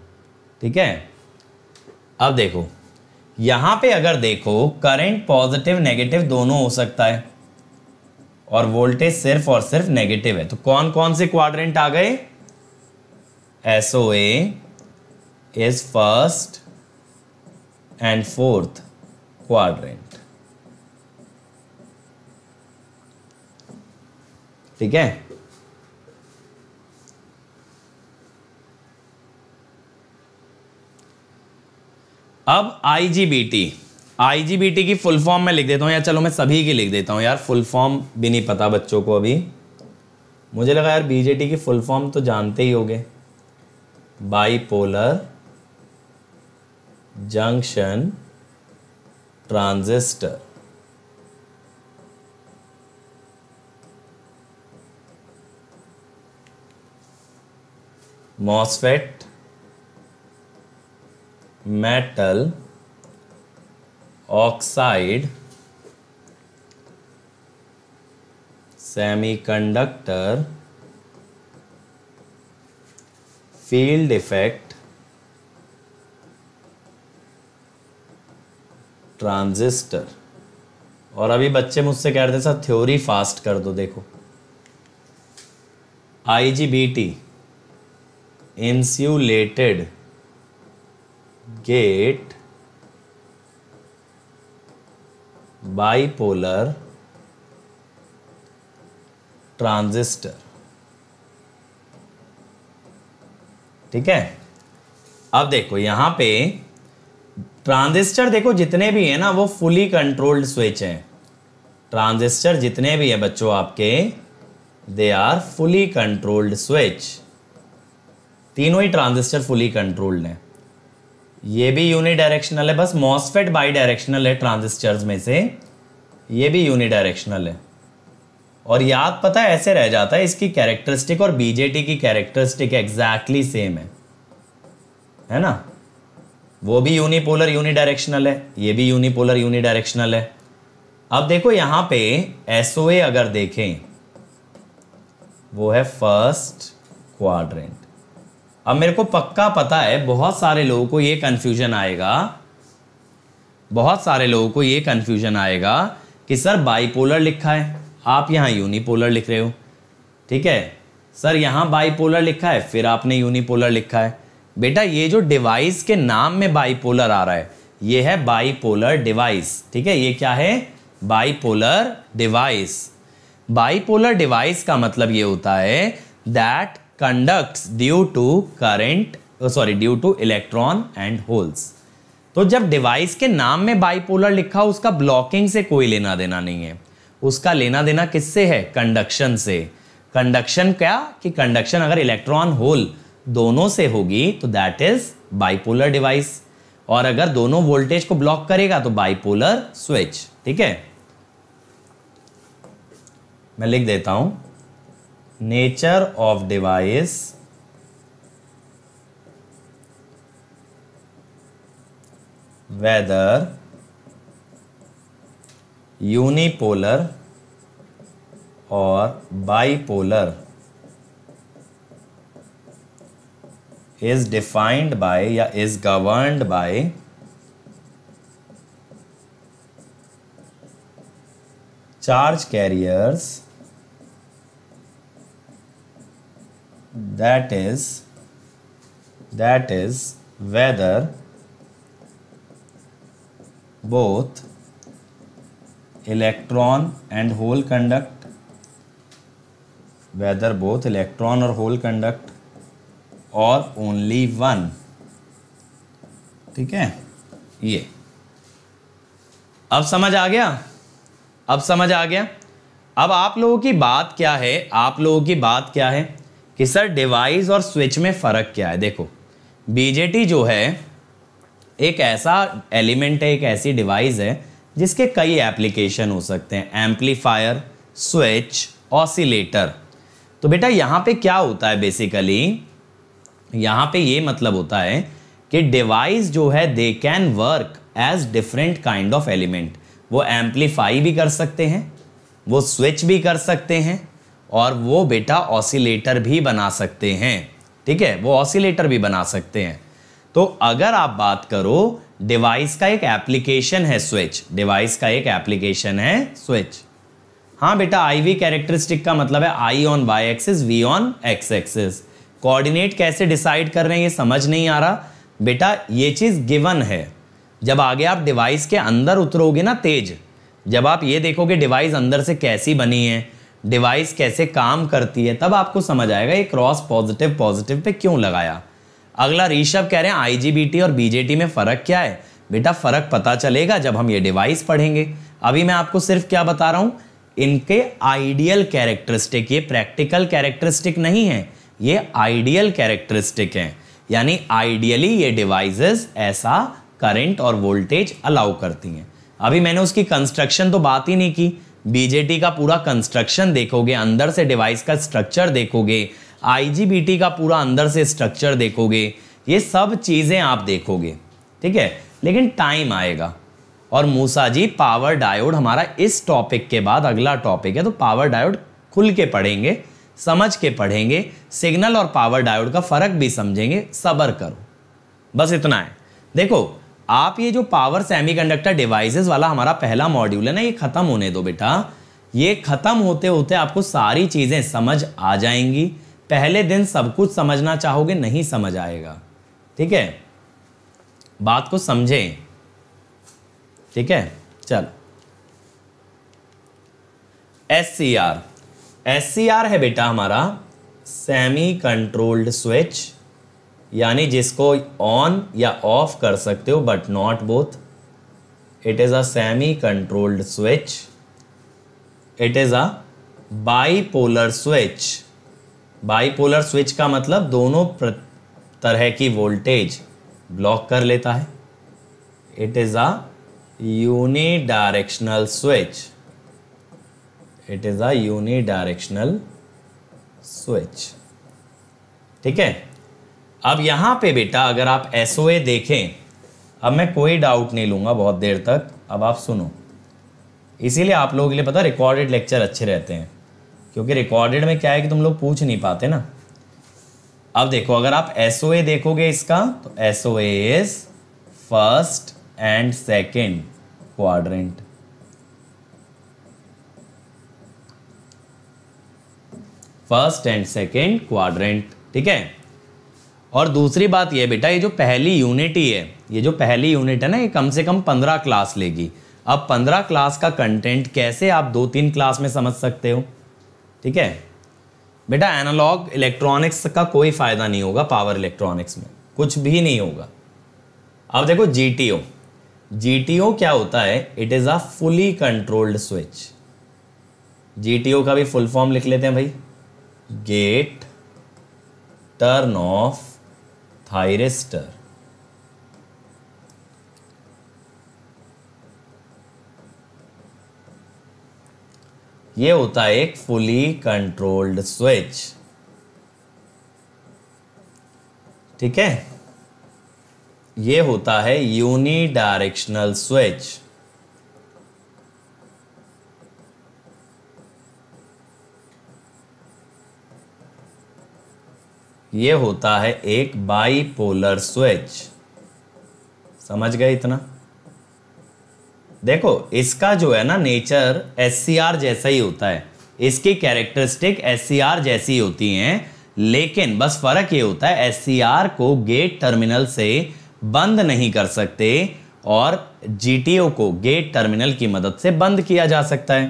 ठीक है। अब देखो यहां पे अगर देखो करंट पॉजिटिव नेगेटिव दोनों हो सकता है, और वोल्टेज सिर्फ और सिर्फ नेगेटिव है, तो कौन कौन से क्वाड्रेंट आ गए, SOA is first and fourth quadrant, ठीक है। अब आईजीबीटी, आईजीबीटी की फुल फॉर्म में लिख देता हूं, या चलो मैं सभी की लिख देता हूं, यार फुल फॉर्म भी नहीं पता बच्चों को अभी, मुझे लगा यार बीजेटी की फुल फॉर्म तो जानते ही होगे, bipolar junction transistor, MOSFET metal oxide semiconductor field effect transistor. और अभी बच्चे मुझसे कह रहे थे सर थ्योरी फास्ट कर दो, देखो IGBT insulated gate bipolar transistor, ठीक है। अब देखो यहां पे ट्रांजिस्टर देखो जितने भी है ना वो फुली कंट्रोल्ड स्विच हैं, ट्रांजिस्टर जितने भी है बच्चों आपके they are fully controlled switch, तीनों ही ट्रांजिस्टर फुली कंट्रोल्ड हैं। ये भी यूनिडायरेक्शनल है, बस मॉसफेट बाई डायरेक्शनल है ट्रांजिस्टर्स में से, ये भी यूनिडायरेक्शनल है। और याद पता है ऐसे रह जाता है, इसकी कैरेक्टरिस्टिक और बीजेटी की कैरेक्टरिस्टिक एग्जैक्टली सेम है ना, वो भी यूनिपोलर यूनिडायरेक्शनल है, ये भी यूनिपोलर यूनिडायरेक्शनल है। अब देखो यहां पे SOA अगर देखें वो है फर्स्ट क्वाड्रेंट। अब मेरे को पक्का पता है बहुत सारे लोगों को ये कंफ्यूजन आएगा, बहुत सारे लोगों को ये कंफ्यूजन आएगा कि सर बाइपोलर लिखा है, आप यहाँ यूनिपोलर लिख रहे हो, ठीक है, सर यहाँ बाइपोलर लिखा है फिर आपने यूनिपोलर लिखा है। बेटा ये जो डिवाइस के नाम में बाइपोलर आ रहा है ये है बाइपोलर डिवाइस, ठीक है, ये क्या है, बाइपोलर डिवाइस। बाइपोलर डिवाइस का मतलब ये होता है that conducts due two electron and holes. तो जब डिवाइस के नाम में बाइपोलर लिखा उसका ब्लॉकिंग से कोई लेना देना नहीं है, उसका लेना देना किससे है, कंडक्शन से। कंडक्शन क्या कि कंडक्शन अगर इलेक्ट्रॉन होल दोनों से होगी तो दैट इज बाइपोलर डिवाइस, और अगर दोनों वोल्टेज को ब्लॉक करेगा तो बाइपोलर स्विच, ठीक है। मैं लिख देता हूं nature of device whether unipolar और बाइपोलर is defined by या is governed by charge carriers, that is whether both electron and hole conduct, whether both electron और hole conduct और ओनली वन। ठीक है, ये अब समझ आ गया, अब समझ आ गया। अब आप लोगों की बात क्या है, आप लोगों की बात क्या है कि सर डिवाइस और स्विच में फ़र्क क्या है। देखो बीजेटी जो है एक ऐसा एलिमेंट है, एक ऐसी डिवाइस है जिसके कई एप्लीकेशन हो सकते हैं, एम्पलीफायर, स्विच, ऑसिलेटर। तो बेटा यहाँ पे क्या होता है, बेसिकली यहाँ पे ये मतलब होता है कि डिवाइस जो है they can work as different kind of element. वो एम्पलीफाई भी कर सकते हैं, वो स्विच भी कर सकते हैं, और वो बेटा ऑसिलेटर भी बना सकते हैं। ठीक है, वो ऑसिलेटर भी बना सकते हैं। तो अगर आप बात करो डिवाइस का एक एप्लीकेशन है स्विच, डिवाइस का एक एप्लीकेशन है स्विच। हाँ बेटा, आई वी कैरेक्टरिस्टिक का मतलब है I on Y axis, V on X axis. Coordinate कैसे डिसाइड कर रहे हैं ये समझ नहीं आ रहा बेटा, ये चीज़ गिवन है। जब आगे आप डिवाइस के अंदर उतरोगे ना तेज, जब आप ये देखोगे डिवाइस अंदर से कैसी बनी है, डिवाइस कैसे काम करती है, तब आपको समझ आएगा ये क्रॉस पॉजिटिव पॉजिटिव पे क्यों लगाया। अगला ऋषभ कह रहे हैं आईजीबीटी और बीजेटी में फ़र्क क्या है। बेटा फ़र्क पता चलेगा जब हम ये डिवाइस पढ़ेंगे। अभी मैं आपको सिर्फ क्या बता रहा हूँ, इनके आइडियल कैरेक्टरिस्टिक, ये प्रैक्टिकल कैरेक्टरिस्टिक नहीं है, ये आइडियल कैरेक्टरिस्टिक हैं। यानी आइडियली ये डिवाइसेस ऐसा करंट और वोल्टेज अलाउ करती हैं। अभी मैंने उसकी कंस्ट्रक्शन तो बात ही नहीं की। बीजेटी का पूरा कंस्ट्रक्शन देखोगे, अंदर से डिवाइस का स्ट्रक्चर देखोगे, आईजीबीटी का पूरा अंदर से स्ट्रक्चर देखोगे, ये सब चीज़ें आप देखोगे। ठीक है, लेकिन टाइम आएगा। और मूसा जी पावर डायोड हमारा इस टॉपिक के बाद अगला टॉपिक है, तो पावर डायोड खुल के पढ़ेंगे, समझ के पढ़ेंगे, सिग्नल और पावर डायोड का फर्क भी समझेंगे। सब्र करो, बस इतना है। देखो आप ये जो पावर सेमीकंडक्टर डिवाइसेस वाला हमारा पहला मॉड्यूल है ना, ये खत्म होने दो बेटा। ये खत्म होते होते आपको सारी चीजें समझ आ जाएंगी। पहले दिन सब कुछ समझना चाहोगे, नहीं समझ आएगा। ठीक है, बात को समझें। ठीक है, चलो SCR है बेटा हमारा सेमी कंट्रोल्ड स्विच, यानी जिसको ऑन या ऑफ कर सकते हो but not both. It is a semi controlled switch. It is a bipolar switch. Bipolar switch का मतलब दोनों तरह की वोल्टेज ब्लॉक कर लेता है। It is a unidirectional switch. It is a unidirectional switch. ठीक है, अब यहां पे बेटा अगर आप एसओए देखें, अब मैं कोई डाउट नहीं लूंगा बहुत देर तक, अब आप सुनो। इसीलिए आप लोगों के लिए पता रिकॉर्डेड लेक्चर अच्छे रहते हैं, क्योंकि रिकॉर्डेड में क्या है कि तुम लोग पूछ नहीं पाते ना। अब देखो अगर आप एसओए देखोगे इसका, तो SOA is first and second quadrant. First and second quadrant. ठीक है, और दूसरी बात ये बेटा, ये जो पहली यूनिट ही है, ये जो पहली यूनिट है ना, ये कम से कम 15 क्लास लेगी। अब 15 क्लास का कंटेंट कैसे आप 2-3 क्लास में समझ सकते हो। ठीक है बेटा, एनालॉग इलेक्ट्रॉनिक्स का कोई फायदा नहीं होगा, पावर इलेक्ट्रॉनिक्स में कुछ भी नहीं होगा। अब देखो जीटीओ, जीटीओ क्या होता है, it is a fully controlled switch. GTO का भी फुल फॉर्म लिख लेते हैं भाई, गेट टर्न ऑफ थायरिस्टर। ये होता है एक फुली कंट्रोल्ड स्विच। ठीक है, ये होता है यूनिडायरेक्शनल स्विच। ये होता है एक बाईपोलर स्विच। समझ गए इतना? देखो इसका जो है ना नेचर SCR जैसा ही होता है, इसकी कैरेक्टरिस्टिक SCR जैसी होती हैं, लेकिन बस फर्क ये होता है SCR को गेट टर्मिनल से बंद नहीं कर सकते और GTO को गेट टर्मिनल की मदद से बंद किया जा सकता है।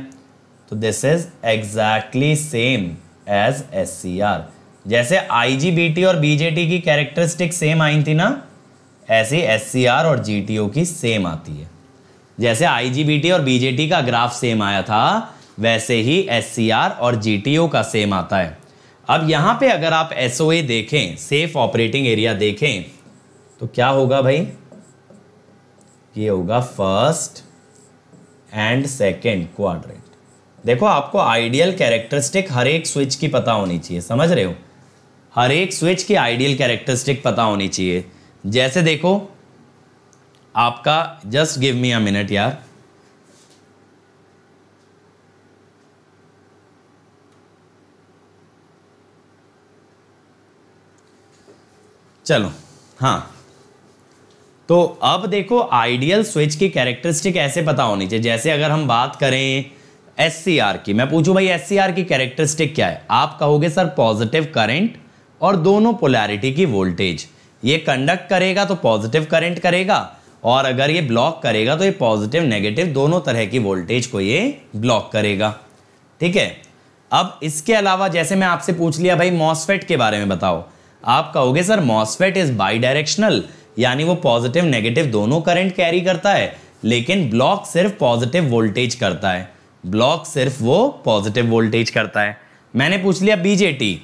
तो this is exactly same as SCR। जैसे IGBT और BJT की कैरेक्टरिस्टिक सेम आई थी ना, ऐसे SCR और GTO की सेम आती है। जैसे IGBT और BJT का ग्राफ सेम आया था, वैसे ही SCR और GTO का सेम आता है। अब यहां पे अगर आप SOA देखें, सेफ ऑपरेटिंग एरिया देखें, तो क्या होगा भाई? ये होगा फर्स्ट एंड सेकेंड क्वाड्रेंट। देखो आपको आइडियल कैरेक्टरिस्टिक हर एक स्विच की पता होनी चाहिए, समझ रहे हो? हर एक स्विच की आइडियल कैरेक्टरिस्टिक पता होनी चाहिए। जैसे देखो आपका, just give me a minute यार, चलो हाँ, तो अब देखो आइडियल स्विच की कैरेक्टरिस्टिक ऐसे पता होनी चाहिए। जैसे अगर हम बात करें SCR की, मैं पूछूं भाई SCR की कैरेक्टरिस्टिक क्या है, आप कहोगे सर पॉजिटिव करंट और दोनों पोलैरिटी की वोल्टेज। ये कंडक्ट करेगा तो पॉजिटिव करंट करेगा, और अगर ये ब्लॉक करेगा तो ये पॉजिटिव नेगेटिव दोनों तरह की वोल्टेज को ये ब्लॉक करेगा। ठीक है, अब इसके अलावा जैसे मैं आपसे पूछ लिया भाई मॉसफेट के बारे में बताओ, आप कहोगे sir MOSFET is by directional, यानी वो पॉजिटिव नेगेटिव दोनों करंट कैरी करता है, लेकिन ब्लॉक सिर्फ पॉजिटिव वोल्टेज करता है, ब्लॉक सिर्फ वो पॉजिटिव वोल्टेज करता है। मैंने पूछ लिया BJT,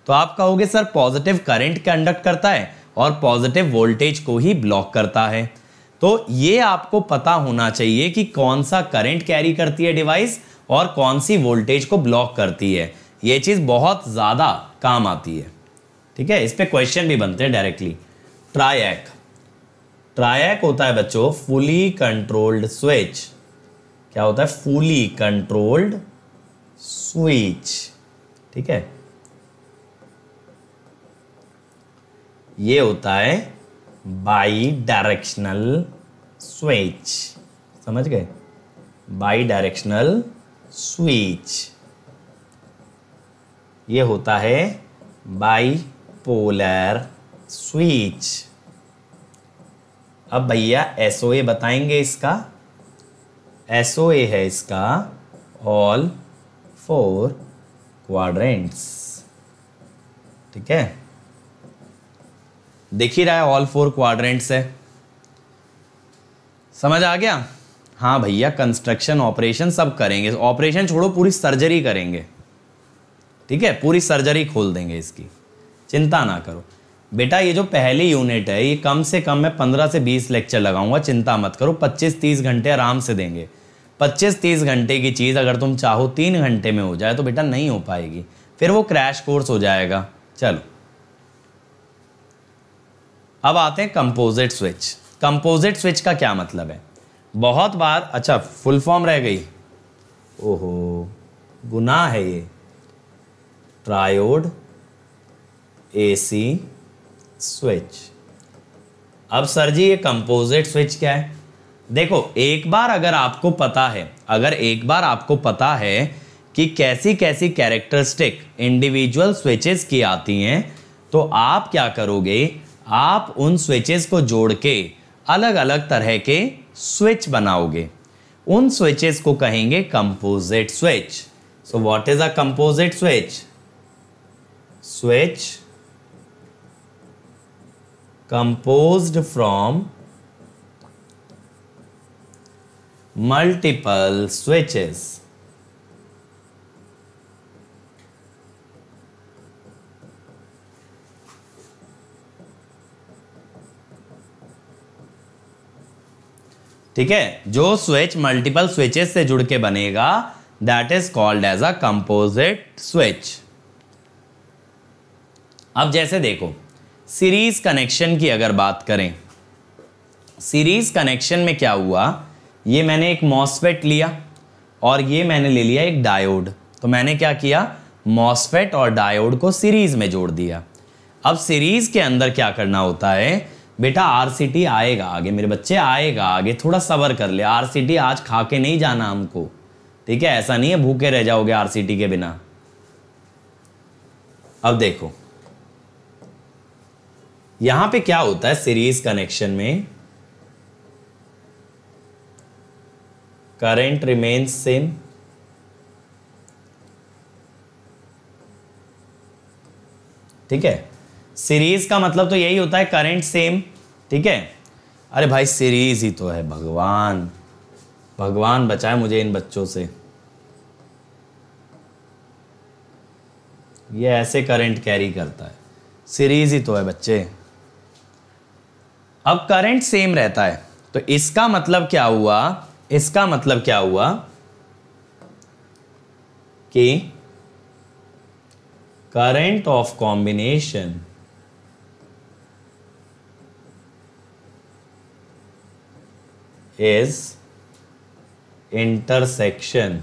तो आप कहोगे सर पॉजिटिव करंट कंडक्ट करता है और पॉजिटिव वोल्टेज को ही ब्लॉक करता है। तो ये आपको पता होना चाहिए कि कौन सा करंट कैरी करती है डिवाइस और कौन सी वोल्टेज को ब्लॉक करती है। ये चीज बहुत ज्यादा काम आती है। ठीक है, इस पे क्वेश्चन भी बनते हैं डायरेक्टली। ट्रायैक, ट्रायैक होता है बच्चों फुली कंट्रोल्ड स्विच। क्या होता है? Fully controlled switch. ठीक है, ये होता है बाई डायरेक्शनल स्विच। समझ गए? By directional switch. ये होता है बाई पोलर स्विच। अब भैया SOA बताएंगे इसका। SOA है इसका ऑल 4 क्वाड्रेंट्स। ठीक है, दिख ही रहा है ऑल 4 क्वाड्रेंट्स है। समझ आ गया? हाँ भैया, कंस्ट्रक्शन ऑपरेशन सब करेंगे, ऑपरेशन छोड़ो पूरी सर्जरी करेंगे। ठीक है, पूरी सर्जरी खोल देंगे इसकी, चिंता ना करो बेटा। ये जो पहली यूनिट है ये कम से कम मैं 15 से 20 लेक्चर लगाऊंगा, चिंता मत करो। 25-30 घंटे आराम से देंगे। 25-30 घंटे की चीज़ अगर तुम चाहो 3 घंटे में हो जाए तो बेटा नहीं हो पाएगी, फिर वो क्रैश कोर्स हो जाएगा। चलो अब आते हैं कंपोजिट स्विच। कंपोजिट स्विच का क्या मतलब है? बहुत बार, अच्छा फुल फॉर्म रह गई, ओहो गुनाह है ये। Triode AC switch. अब सर जी ये कंपोजिट स्विच क्या है? देखो एक बार अगर आपको पता है, अगर एक बार आपको पता है कि कैसी कैसी कैरेक्टरिस्टिक इंडिविजुअल स्विचेस की आती हैं, तो आप क्या करोगे? आप उन स्विचेस को जोड़ के अलग अलग तरह के स्विच बनाओगे। उन स्विचेस को कहेंगे composite switch. So what is a composite switch? Switch composed from multiple switches. ठीक है, जो स्विच मल्टीपल स्विचेस से जुड़ के बनेगा that is called as a composite switch. अब जैसे देखो सीरीज कनेक्शन की अगर बात करें, सीरीज कनेक्शन में क्या हुआ, ये मैंने एक मॉसफेट लिया और ये मैंने ले लिया एक डायोड। तो मैंने क्या किया, मॉसफेट और डायोड को सीरीज में जोड़ दिया। अब सीरीज के अंदर क्या करना होता है बेटा, आरसीटी आएगा आगे मेरे बच्चे, आएगा आगे, थोड़ा सब्र कर ले। आरसीटी आज खा के नहीं जाना हमको, ठीक है, ऐसा नहीं है भूखे रह जाओगे आरसीटी के बिना। अब देखो यहां पे क्या होता है सीरीज कनेक्शन में, करंट रिमेन्स सेम, ठीक है। सीरीज का मतलब तो यही होता है करंट सेम, ठीक है। अरे भाई सीरीज ही तो है, भगवान भगवान बचाए मुझे इन बच्चों से, ये ऐसे करंट कैरी करता है, सीरीज ही तो है बच्चे। अब करंट सेम रहता है तो इसका मतलब क्या हुआ, इसका मतलब क्या हुआ कि current of combination is intersection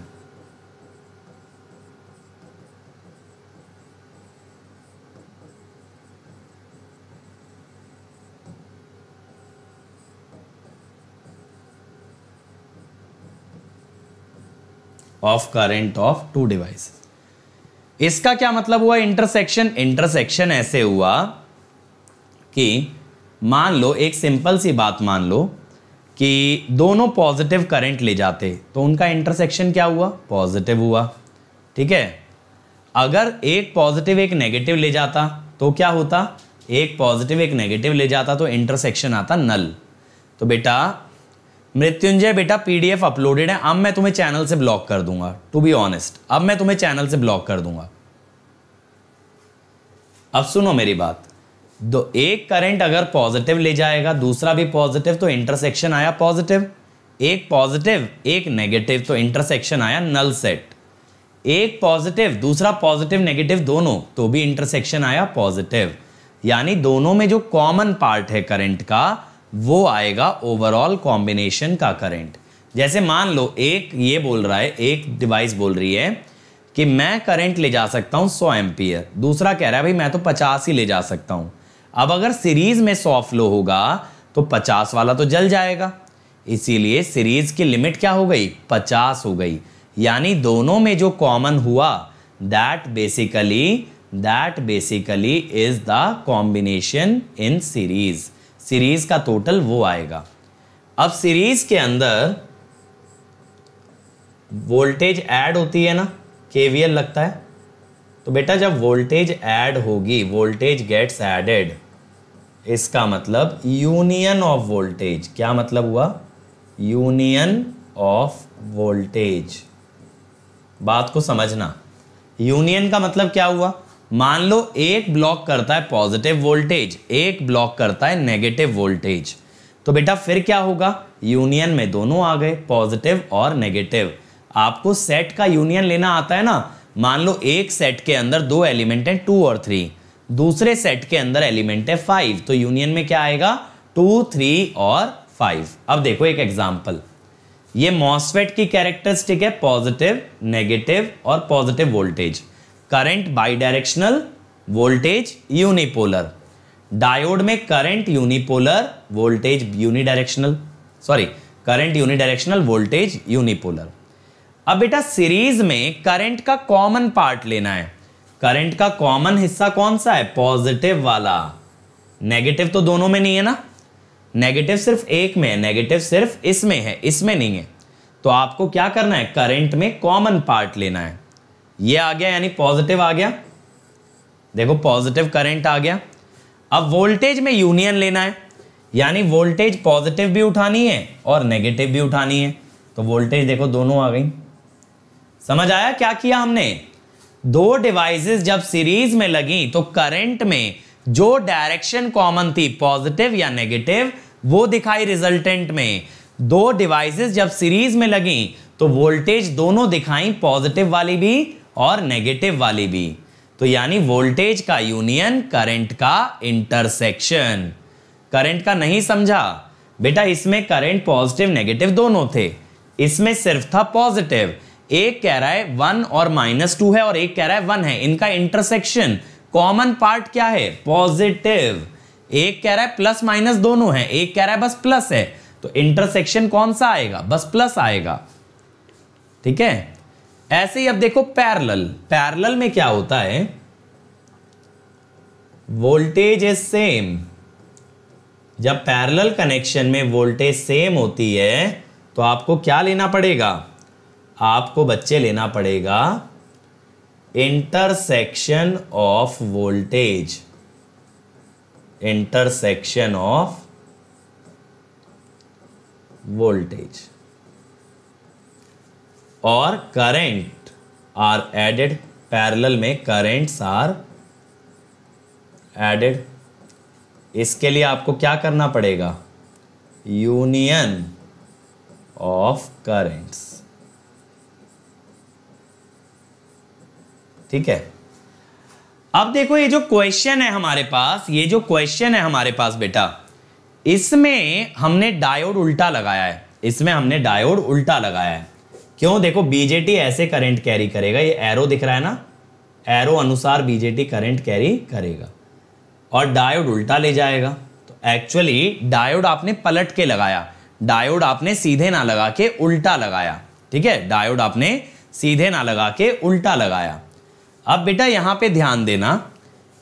of current of two devices। इसका क्या मतलब हुआ इंटरसेक्शन, इंटरसेक्शन ऐसे हुआ कि मान लो एक सिंपल सी बात मान लो कि दोनों पॉजिटिव करंट ले जाते तो उनका इंटरसेक्शन क्या हुआ, पॉजिटिव हुआ, ठीक है। अगर एक पॉजिटिव एक नेगेटिव ले जाता तो क्या होता, एक पॉजिटिव एक नेगेटिव ले जाता तो इंटरसेक्शन आता नल। तो बेटा मृत्युंजय बेटा पीडीएफ अपलोडेड है, अब मैं तुम्हें चैनल से ब्लॉक कर दूंगा, टू बी ऑनेस्ट अब मैं तुम्हें चैनल से ब्लॉक कर दूंगा। अब सुनो मेरी बात, दो एक करंट अगर पॉजिटिव ले जाएगा दूसरा भी पॉजिटिव तो इंटरसेक्शन आया पॉजिटिव, एक पॉजिटिव एक नेगेटिव तो इंटरसेक्शन आया नल सेट, एक पॉजिटिव दूसरा पॉजिटिव नेगेटिव दोनों तो भी इंटरसेक्शन आया पॉजिटिव, यानी दोनों में जो कॉमन पार्ट है करंट का वो आएगा ओवरऑल कॉम्बिनेशन का करंट। जैसे मान लो एक ये बोल रहा है, एक डिवाइस बोल रही है कि मैं करंट ले जा सकता हूं 100 एम्पियर, दूसरा कह रहा है भाई मैं तो 50 ही ले जा सकता हूं। अब अगर सीरीज में 100 फ्लो होगा तो 50 वाला तो जल जाएगा, इसीलिए सीरीज की लिमिट क्या हो गई 50 हो गई, यानी दोनों में जो कॉमन हुआ that basically is the combination in series, series का टोटल वो आएगा। अब सीरीज के अंदर वोल्टेज ऐड होती है ना, केवीएल लगता है, तो बेटा जब वोल्टेज ऐड होगी वोल्टेज गेट्स एडेड, इसका मतलब यूनियन ऑफ वोल्टेज, क्या मतलब हुआ यूनियन ऑफ वोल्टेज। बात को समझना, यूनियन का मतलब क्या हुआ, मान लो एक ब्लॉक करता है पॉजिटिव वोल्टेज एक ब्लॉक करता है नेगेटिव वोल्टेज, तो बेटा फिर क्या होगा यूनियन में दोनों आ गए पॉजिटिव और नेगेटिव। आपको सेट का यूनियन लेना आता है ना, मान लो एक सेट के अंदर दो एलिमेंट हैं 2 और 3, दूसरे सेट के अंदर एलिमेंट है 5, तो यूनियन में क्या आएगा 2, 3 और 5। अब देखो एक एग्जांपल, ये मॉसफेट की कैरेक्टरिस्टिक है पॉजिटिव नेगेटिव और positive voltage, current bidirectional voltage unipolar, diode में current unipolar voltage unidirectional, sorry current unidirectional voltage unipolar. अब बेटा सीरीज में करंट का कॉमन पार्ट लेना है, करंट का कॉमन हिस्सा कौन सा है पॉजिटिव वाला, नेगेटिव तो दोनों में नहीं है ना, नेगेटिव सिर्फ एक में है, नेगेटिव सिर्फ इसमें है इसमें नहीं है, तो आपको क्या करना है करंट में कॉमन पार्ट लेना है। ये आ गया यानी पॉजिटिव आ गया, देखो पॉजिटिव करंट आ गया। अब वोल्टेज में यूनियन लेना है, यानी वोल्टेज पॉजिटिव भी उठानी है और नेगेटिव भी उठानी है, तो वोल्टेज देखो दोनों आ गई। समझ आया क्या किया हमने, दो डिवाइसेस जब सीरीज में लगी तो करंट में जो डायरेक्शन कॉमन थी पॉजिटिव या नेगेटिव वो दिखाई रिजल्टेंट में, दो डिवाइसेस जब सीरीज में लगी तो वोल्टेज दोनों दिखाई पॉजिटिव वाली भी और नेगेटिव वाली भी, तो यानी वोल्टेज का यूनियन करंट का इंटरसेक्शन। करंट का नहीं समझा बेटा, इसमें करंट पॉजिटिव नेगेटिव दोनों थे, इसमें सिर्फ था पॉजिटिव, एक कह रहा है 1 और -2 है और एक कह रहा है 1 है, इनका इंटरसेक्शन कॉमन पार्ट क्या है? पॉजिटिव। एक कह रहा है प्लस माइनस दोनों है, एक कह रहा है बस प्लस है, तो इंटरसेक्शन कौन सा आएगा? बस प्लस आएगा। ठीक है, ऐसे ही अब देखो पैरेलल। पैरेलल में क्या होता है? Voltage is same. जब पैरेलल कनेक्शन में वोल्टेज सेम होती है तो आपको क्या लेना पड़ेगा? आपको बच्चे लेना पड़ेगा intersection of voltage. Intersection of voltage और करंट आर एडेड। पैरेलल में करंट्स आर एडेड। इसके लिए आपको क्या करना पड़ेगा? Union of currents. ठीक है, अब देखो ये जो क्वेश्चन है हमारे पास, ये जो क्वेश्चन है हमारे पास बेटा, इसमें हमने डायोड उल्टा लगाया है। इसमें हमने डायोड उल्टा लगाया है। क्यों? देखो बीजेटी ऐसे करंट कैरी करेगा, ये एरो दिख रहा है ना, एरो अनुसार बीजेटी करंट कैरी करेगा और डायोड उल्टा ले जाएगा। तो एक्चुअली डायोड आपने पलट के लगाया, डायोड आपने सीधे ना लगा के उल्टा लगाया। ठीक है, डायोड आपने सीधे ना लगा के उल्टा लगाया। अब बेटा यहां पे ध्यान देना,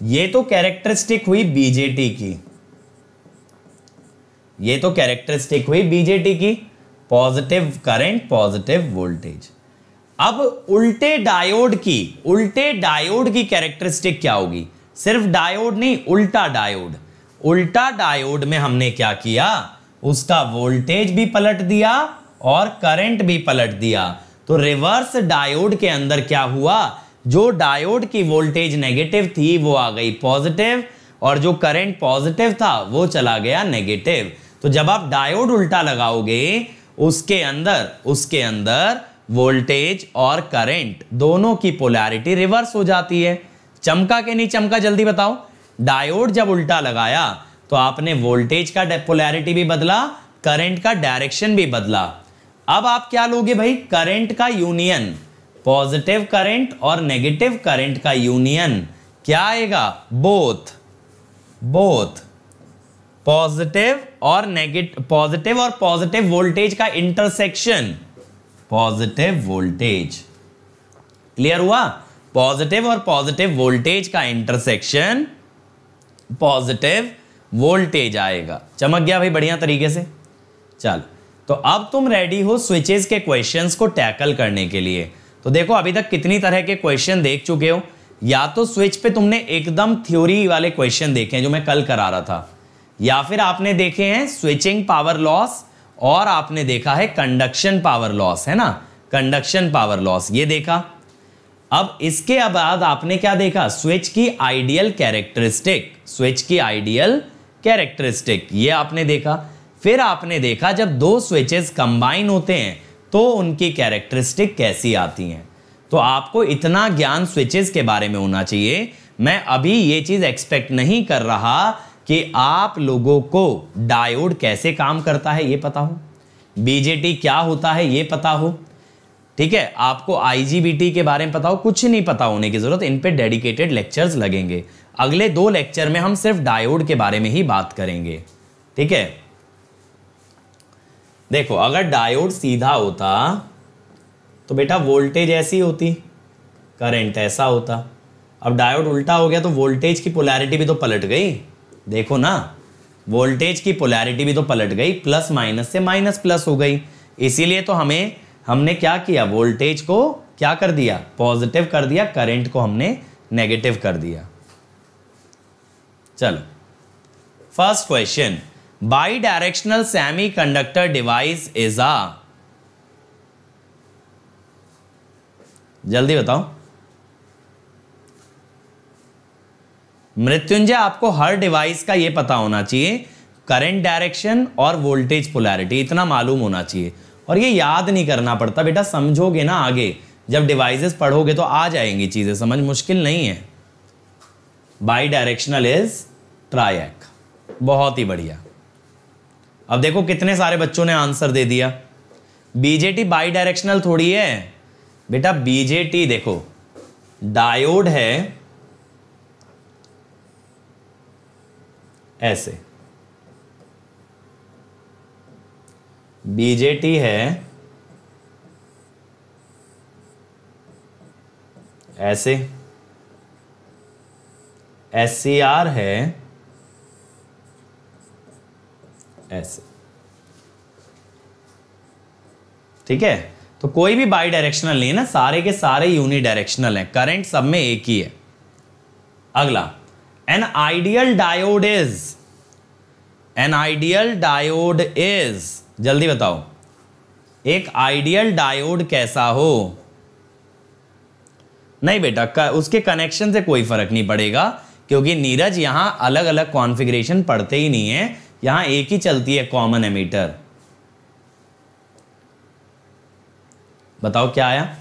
ये तो कैरेक्टरिस्टिक हुई बीजेटी की, ये तो कैरेक्टरिस्टिक हुई बीजेटी की, पॉजिटिव करंट पॉजिटिव वोल्टेज। अब उल्टे डायोड की कैरेक्टरिस्टिक क्या होगी? सिर्फ डायोड नहीं, उल्टा डायोड। उल्टा डायोड में हमने क्या किया? उसका वोल्टेज भी पलट दिया और करंट भी पलट दिया। तो रिवर्स डायोड के अंदर क्या हुआ? जो डायोड की वोल्टेज नेगेटिव थी वो आ गई पॉजिटिव और जो करंट पॉजिटिव था वो चला गया नेगेटिव। तो जब आप डायोड उल्टा लगाओगे उसके अंदर वोल्टेज और करंट दोनों की पोलैरिटी रिवर्स हो जाती है। चमका के नहीं चमका? जल्दी बताओ। डायोड जब उल्टा लगाया तो आपने वोल्टेज का पोलैरिटी भी बदला, करंट का डायरेक्शन भी बदला। अब आप क्या लोगे भाई? करंट का यूनियन, पॉजिटिव करंट और नेगेटिव करंट का यूनियन क्या आएगा? बोथ पॉजिटिव और नेगेटिव, पॉजिटिव और पॉजिटिव वोल्टेज का इंटरसेक्शन, पॉजिटिव वोल्टेज। क्लियर हुआ? पॉजिटिव और पॉजिटिव वोल्टेज का इंटरसेक्शन पॉजिटिव वोल्टेज आएगा। चमक गया भाई बढ़िया तरीके से? चल, तो अब तुम रेडी हो स्विचेस के क्वेश्चंस को टैकल करने के लिए। तो देखो अभी तक कितनी तरह के क्वेश्चन देख चुके हो। या तो स्विच पे तुमने एकदम थ्योरी वाले क्वेश्चन देखे हैं जो मैं कल करा रहा था, या फिर आपने देखे हैं स्विचिंग पावर लॉस और आपने देखा है कंडक्शन पावर लॉस, है ना, कंडक्शन पावर लॉस, ये देखा। अब इसके बाद आपने क्या देखा? स्विच की आइडियल कैरेक्टरिस्टिक, स्विच की आइडियल कैरेक्टरिस्टिक, ये आपने देखा। फिर आपने देखा जब दो स्विचेस कंबाइन होते हैं तो उनकी कैरेक्टरिस्टिक कैसी आती हैं। तो आपको इतना ज्ञान स्विचेस के बारे में होना चाहिए। मैं अभी ये चीज एक्सपेक्ट नहीं कर रहा कि आप लोगों को डायोड कैसे काम करता है ये पता हो, बीजेटी क्या होता है ये पता हो, ठीक है, आपको आईजीबीटी के बारे में पता हो। कुछ नहीं पता होने की जरूरत, इन पे डेडिकेटेड लेक्चर्स लगेंगे। अगले 2 लेक्चर में हम सिर्फ डायोड के बारे में ही बात करेंगे। ठीक है, देखो अगर डायोड सीधा होता तो बेटा वोल्टेज ऐसी होती, करंट ऐसा होता। अब डायोड उल्टा हो गया तो वोल्टेज की पोलैरिटी भी तो पलट गई। देखो ना, वोल्टेज की पोलैरिटी भी तो पलट गई, प्लस माइनस से माइनस प्लस हो गई। इसीलिए तो हमने क्या किया? वोल्टेज को क्या कर दिया? पॉजिटिव कर दिया, करंट को हमने नेगेटिव कर दिया। चलो first question, by directional semi conductor device is a, जल्दी बताओ। मृत्युंजय आपको हर डिवाइस का ये पता होना चाहिए, करंट डायरेक्शन और वोल्टेज पोलैरिटी इतना मालूम होना चाहिए। और ये याद नहीं करना पड़ता बेटा, समझोगे ना आगे जब डिवाइसेस पढ़ोगे तो आ जाएंगी चीजें समझ, मुश्किल नहीं है। बाई डायरेक्शनल इज ट्रायक, बहुत ही बढ़िया। अब देखो कितने सारे बच्चों ने आंसर दे दिया। बीजेटी बाई डायरेक्शनल थोड़ी है बेटा, बीजेटी देखो डायोड है ऐसे, बीजेटी है ऐसे, एससीआर है ऐसे। ठीक है, तो कोई भी बाई डायरेक्शनल नहीं है ना, सारे के सारे यूनी डायरेक्शनल हैं, करंट सब में एक ही है। अगला, an ideal diode is, an ideal diode is, जल्दी बताओ एक आइडियल डायोड कैसा हो। नहीं बेटा, उसके कनेक्शन से कोई फर्क नहीं पड़ेगा, क्योंकि नीरज यहां अलग अलग कॉन्फ़िगरेशन पढ़ते ही नहीं है, यहां एक ही चलती है कॉमन एमीटर। बताओ क्या आया,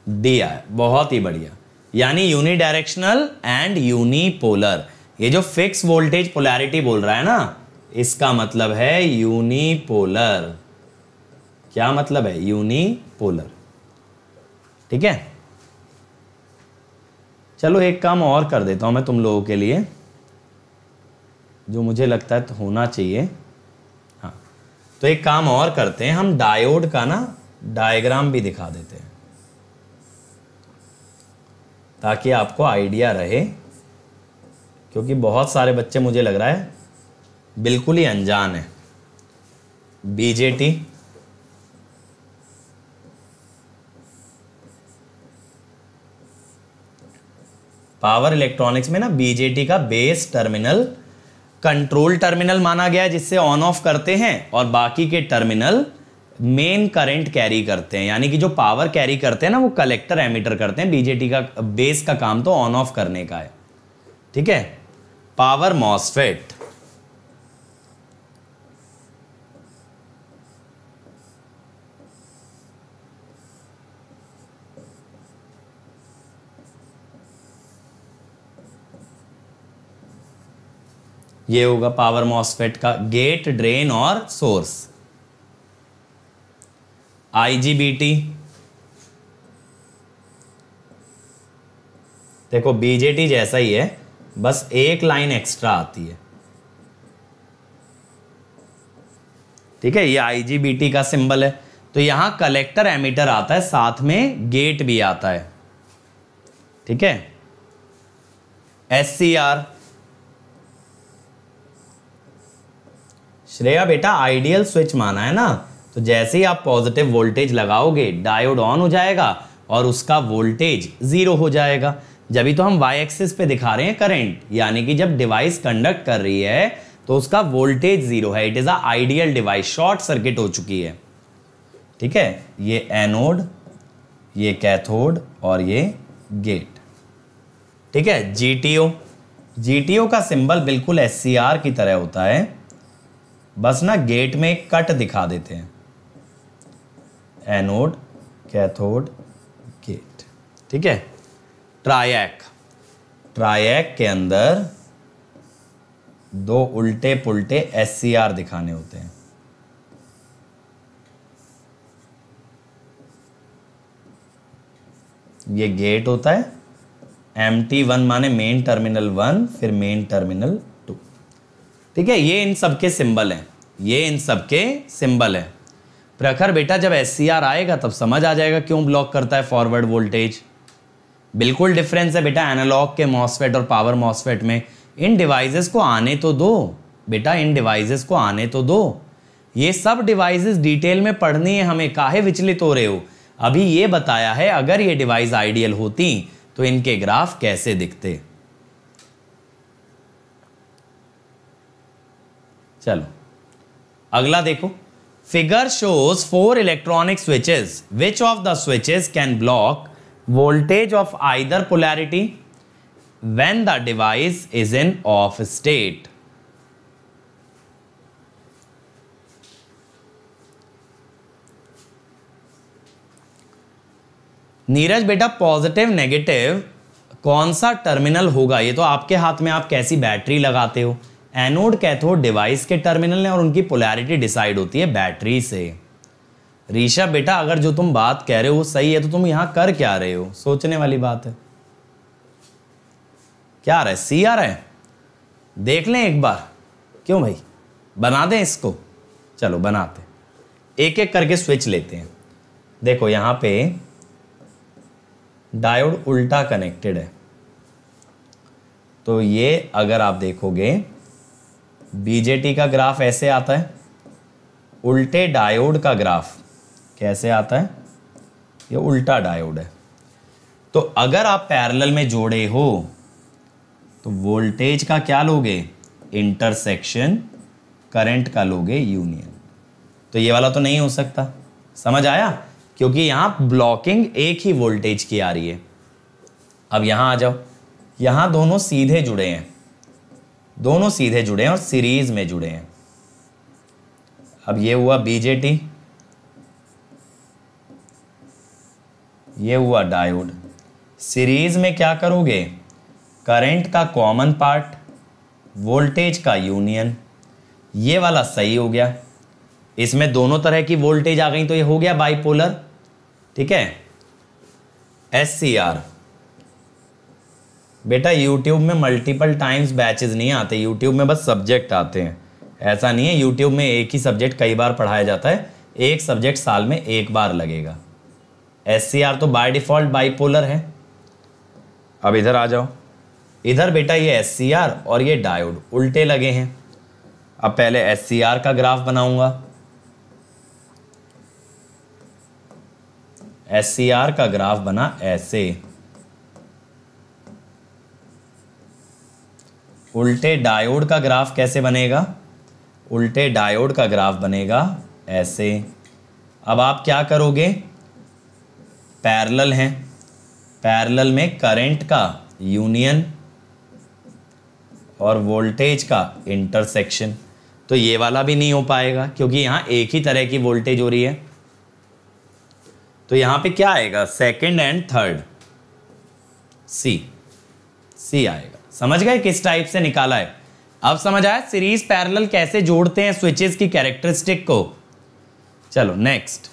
डी आया, बहुत ही बढ़िया। यानी यूनिडायरेक्शनल एंड यूनिपोलर। ये जो फिक्स वोल्टेज पोलैरिटी बोल रहा है ना, इसका मतलब है यूनिपोलर। क्या मतलब है, यूनिपोलर। ठीक है, चलो एक काम और कर देता हूं मैं तुम लोगों के लिए, जो मुझे लगता है तो होना चाहिए। हाँ, तो एक काम और करते हैं, हम डायोड का ना डायग्राम भी दिखा देते हैं, ताकि आपको आइडिया रहे, क्योंकि बहुत सारे बच्चे मुझे लग रहा है बिल्कुल ही अनजान है। बीजेटी, पावर इलेक्ट्रॉनिक्स में ना बीजेटी का बेस टर्मिनल कंट्रोल टर्मिनल माना गया है, जिससे ऑन ऑफ करते हैं, और बाकी के टर्मिनल मेन करंट कैरी करते हैं। यानी कि जो पावर कैरी करते हैं ना, वो कलेक्टर एमीटर करते हैं। बीजेटी का बेस का काम तो ऑन ऑफ करने का है। ठीक है, पावर मॉसफेट, ये होगा पावर मॉसफेट का गेट, ड्रेन और सोर्स। आईजीबीटी, देखो बीजेटी जैसा ही है, बस एक लाइन एक्स्ट्रा आती है। ठीक है, ये आईजीबीटी का सिंबल है। तो यहां कलेक्टर एमीटर आता है, साथ में गेट भी आता है। ठीक है, एससीआर, श्रेया बेटा आइडियल स्विच माना है ना, तो जैसे ही आप पॉजिटिव वोल्टेज लगाओगे, डायोड ऑन हो जाएगा और उसका वोल्टेज जीरो हो जाएगा। जब तो हम वाई एक्सिस पे दिखा रहे हैं करंट, यानी कि जब डिवाइस कंडक्ट कर रही है तो उसका वोल्टेज जीरो है। It is a ideal device, short circuit हो चुकी है। ठीक है, ये एनोड, ये कैथोड और ये गेट। ठीक है, जीटीओ, जीटीओ का सिंबल बिल्कुल एससीआर की तरह होता है, बस ना गेट में एक कट दिखा देते हैं। Anode, cathode, gate. ठीक है, ट्रायैक, ट्रायैक के अंदर दो उल्टे पुल्टे एससीआर दिखाने होते हैं। ये गेट होता है, MT1 माने मेन टर्मिनल 1, फिर मेन टर्मिनल 2। ठीक है, ये इन सबके सिंबल हैं, ये इन सबके सिंबल हैं। प्रखर बेटा जब एससीआर आएगा तब समझ आ जाएगा क्यों ब्लॉक करता है फॉरवर्ड वोल्टेज। बिल्कुल डिफरेंस है बेटा एनालॉग के मॉसफेट और पावर मॉसफेट में। इन डिवाइसेस को आने तो दो बेटा, इन डिवाइसेस को आने तो दो। ये सब डिवाइसेस डिटेल में पढ़नी है हमें, काहे विचलित हो रहे हो। अभी ये बताया है अगर ये डिवाइस आइडियल होती तो इनके ग्राफ कैसे दिखते। चलो अगला देखो, figure shows 4 electronic switches, which of the switches can block voltage of either polarity when the device is in off state। Neeraj बेटा पॉजिटिव नेगेटिव कौन सा टर्मिनल होगा, ये तो आपके हाथ में, आप कैसी बैटरी लगाते हो। एनोड कैथोड डिवाइस के टर्मिनल हैं और उनकी पोलैरिटी डिसाइड होती है बैटरी से। ऋषभ बेटा अगर जो तुम बात कह रहे हो वो सही है तो तुम यहां कर क्या रहे हो, सोचने वाली बात है। क्या आ रहा है, सी आ रहा है। देख लें एक बार, क्यों भाई, बना दें इसको, चलो बनाते, एक एक करके स्विच लेते हैं। देखो यहां पे डायोड उल्टा कनेक्टेड है, तो ये अगर आप देखोगे बीजेटी का ग्राफ ऐसे आता है, उल्टे डायोड का ग्राफ कैसे आता है, ये उल्टा डायोड है। तो अगर आप पैरेलल में जोड़े हो तो वोल्टेज का क्या लोगे, इंटरसेक्शन, करंट का लोगे यूनियन। तो ये वाला तो नहीं हो सकता, समझ आया, क्योंकि यहां ब्लॉकिंग एक ही वोल्टेज की आ रही है। अब यहां आ जाओ, यहां दोनों सीधे जुड़े हैं, दोनों सीधे जुड़े हैं और सीरीज में जुड़े हैं। अब ये हुआ बीजेटी, ये हुआ डायोड। सीरीज में क्या करोगे, करंट का कॉमन पार्ट, वोल्टेज का यूनियन। ये वाला सही हो गया, इसमें दोनों तरह की वोल्टेज आ गई, तो ये हो गया बाइपोलर। ठीक है, SCR। बेटा यूट्यूब में मल्टीपल टाइम्स बैचेस नहीं आते, यूट्यूब में बस सब्जेक्ट आते हैं। ऐसा नहीं है यूट्यूब में एक ही सब्जेक्ट कई बार पढ़ाया जाता है, एक सब्जेक्ट साल में एक बार लगेगा। SCR तो बाय डिफॉल्ट बाइपोलर है। अब इधर आ जाओ, इधर बेटा ये SCR और ये डायोड उल्टे लगे हैं। अब पहले SCR का ग्राफ बनाऊंगा, SCR का ग्राफ बना ऐसे, उल्टे डायोड का ग्राफ कैसे बनेगा, उल्टे डायोड का ग्राफ बनेगा ऐसे। अब आप क्या करोगे, पैरेलल हैं, पैरेलल में करंट का यूनियन और वोल्टेज का इंटरसेक्शन। तो ये वाला भी नहीं हो पाएगा क्योंकि यहां एक ही तरह की वोल्टेज हो रही है। तो यहां पे क्या आएगा, सेकंड एंड थर्ड, सी आएगा। समझ गए किस टाइप से निकाला है। अब समझ आया सीरीज पैरेलल कैसे जोड़ते हैं स्विचेस की कैरेक्टरिस्टिक को। चलो next,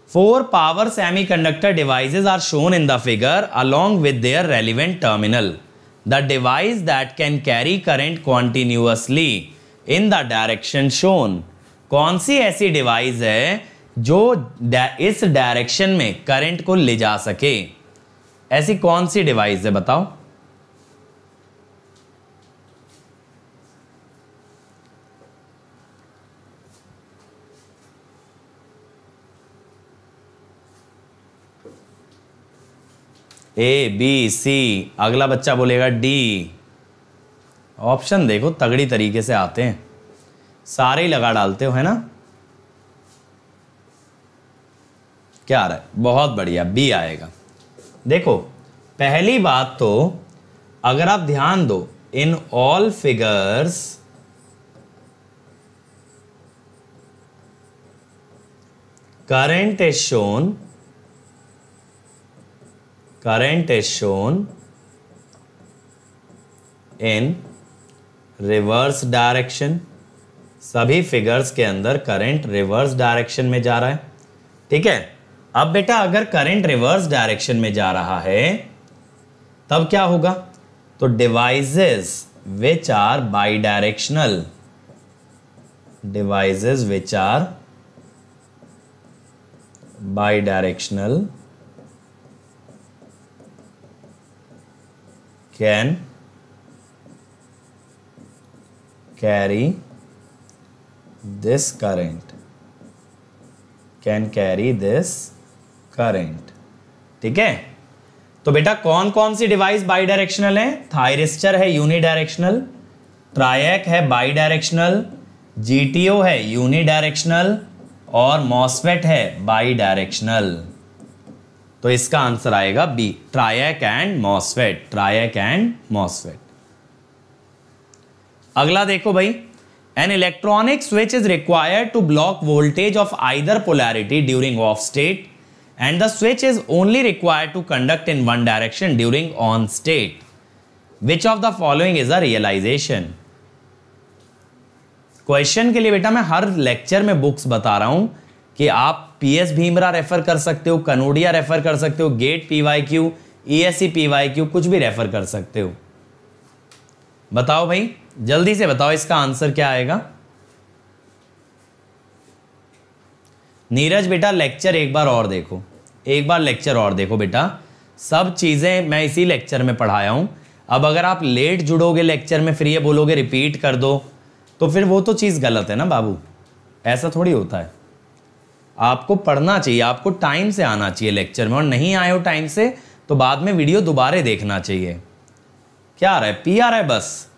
4 power semiconductor devices are shown in the figure along with their relevant terminal. The device that can carry current continuously in the direction shown. कौन सी ऐसी डिवाइस है जो इस डायरेक्शन में करंट को ले जा सके, ऐसी कौन सी डिवाइस है बताओ। ABC, अगला बच्चा बोलेगा D। ऑप्शन देखो तगड़ी तरीके से आते हैं, सारे ही लगा डालते हो, है ना। क्या आ रहा है, बहुत बढ़िया, B आएगा। देखो पहली बात तो अगर आप ध्यान दो, in all figures current is shown in reverse direction. सभी फिगर्स के अंदर करंट रिवर्स डायरेक्शन में जा रहा है। ठीक है, अब बेटा अगर करंट रिवर्स डायरेक्शन में जा रहा है तब क्या होगा, तो devices which are bidirectional, devices which are bidirectional can carry this current, can carry this current। ठीक है, तो बेटा कौन कौन सी डिवाइस बाई डायरेक्शनल है, थायरिस्टर है यूनि डायरेक्शनल, ट्रायक है बाई डायरेक्शनल, GTO है यूनि डायरेक्शनल और मॉसफेट है बाई डायरेक्शनल। तो इसका आंसर आएगा B, triac and MOSFET, triac and MOSFET. अगला देखो भाई, an electronic switch is required to block voltage of either polarity during off state and the switch is only required to conduct in one direction during on state. Which of the following is a realisation. Question के लिए बेटा मैं हर lecture में books बता रहा हूं कि आप PS भीमरा रेफर कर सकते हो, कनोडिया रेफर कर सकते हो, गेट PYQ, ESE PYQ कुछ भी रेफर कर सकते हो। बताओ भाई, जल्दी से बताओ इसका आंसर क्या आएगा। नीरज बेटा लेक्चर एक बार और देखो, एक बार लेक्चर और देखो बेटा, सब चीज़ें मैं इसी लेक्चर में पढ़ाया हूँ। अब अगर आप लेट जुड़ोगे लेक्चर में, फिर ये बोलोगे रिपीट कर दो, तो फिर वो तो चीज़ गलत है ना बाबू, ऐसा थोड़ी होता है। आपको पढ़ना चाहिए, आपको टाइम से आना चाहिए लेक्चर में, और नहीं आए हो टाइम से तो बाद में वीडियो दोबारा देखना चाहिए। क्या आ रहा है, पी आ रहा है बस।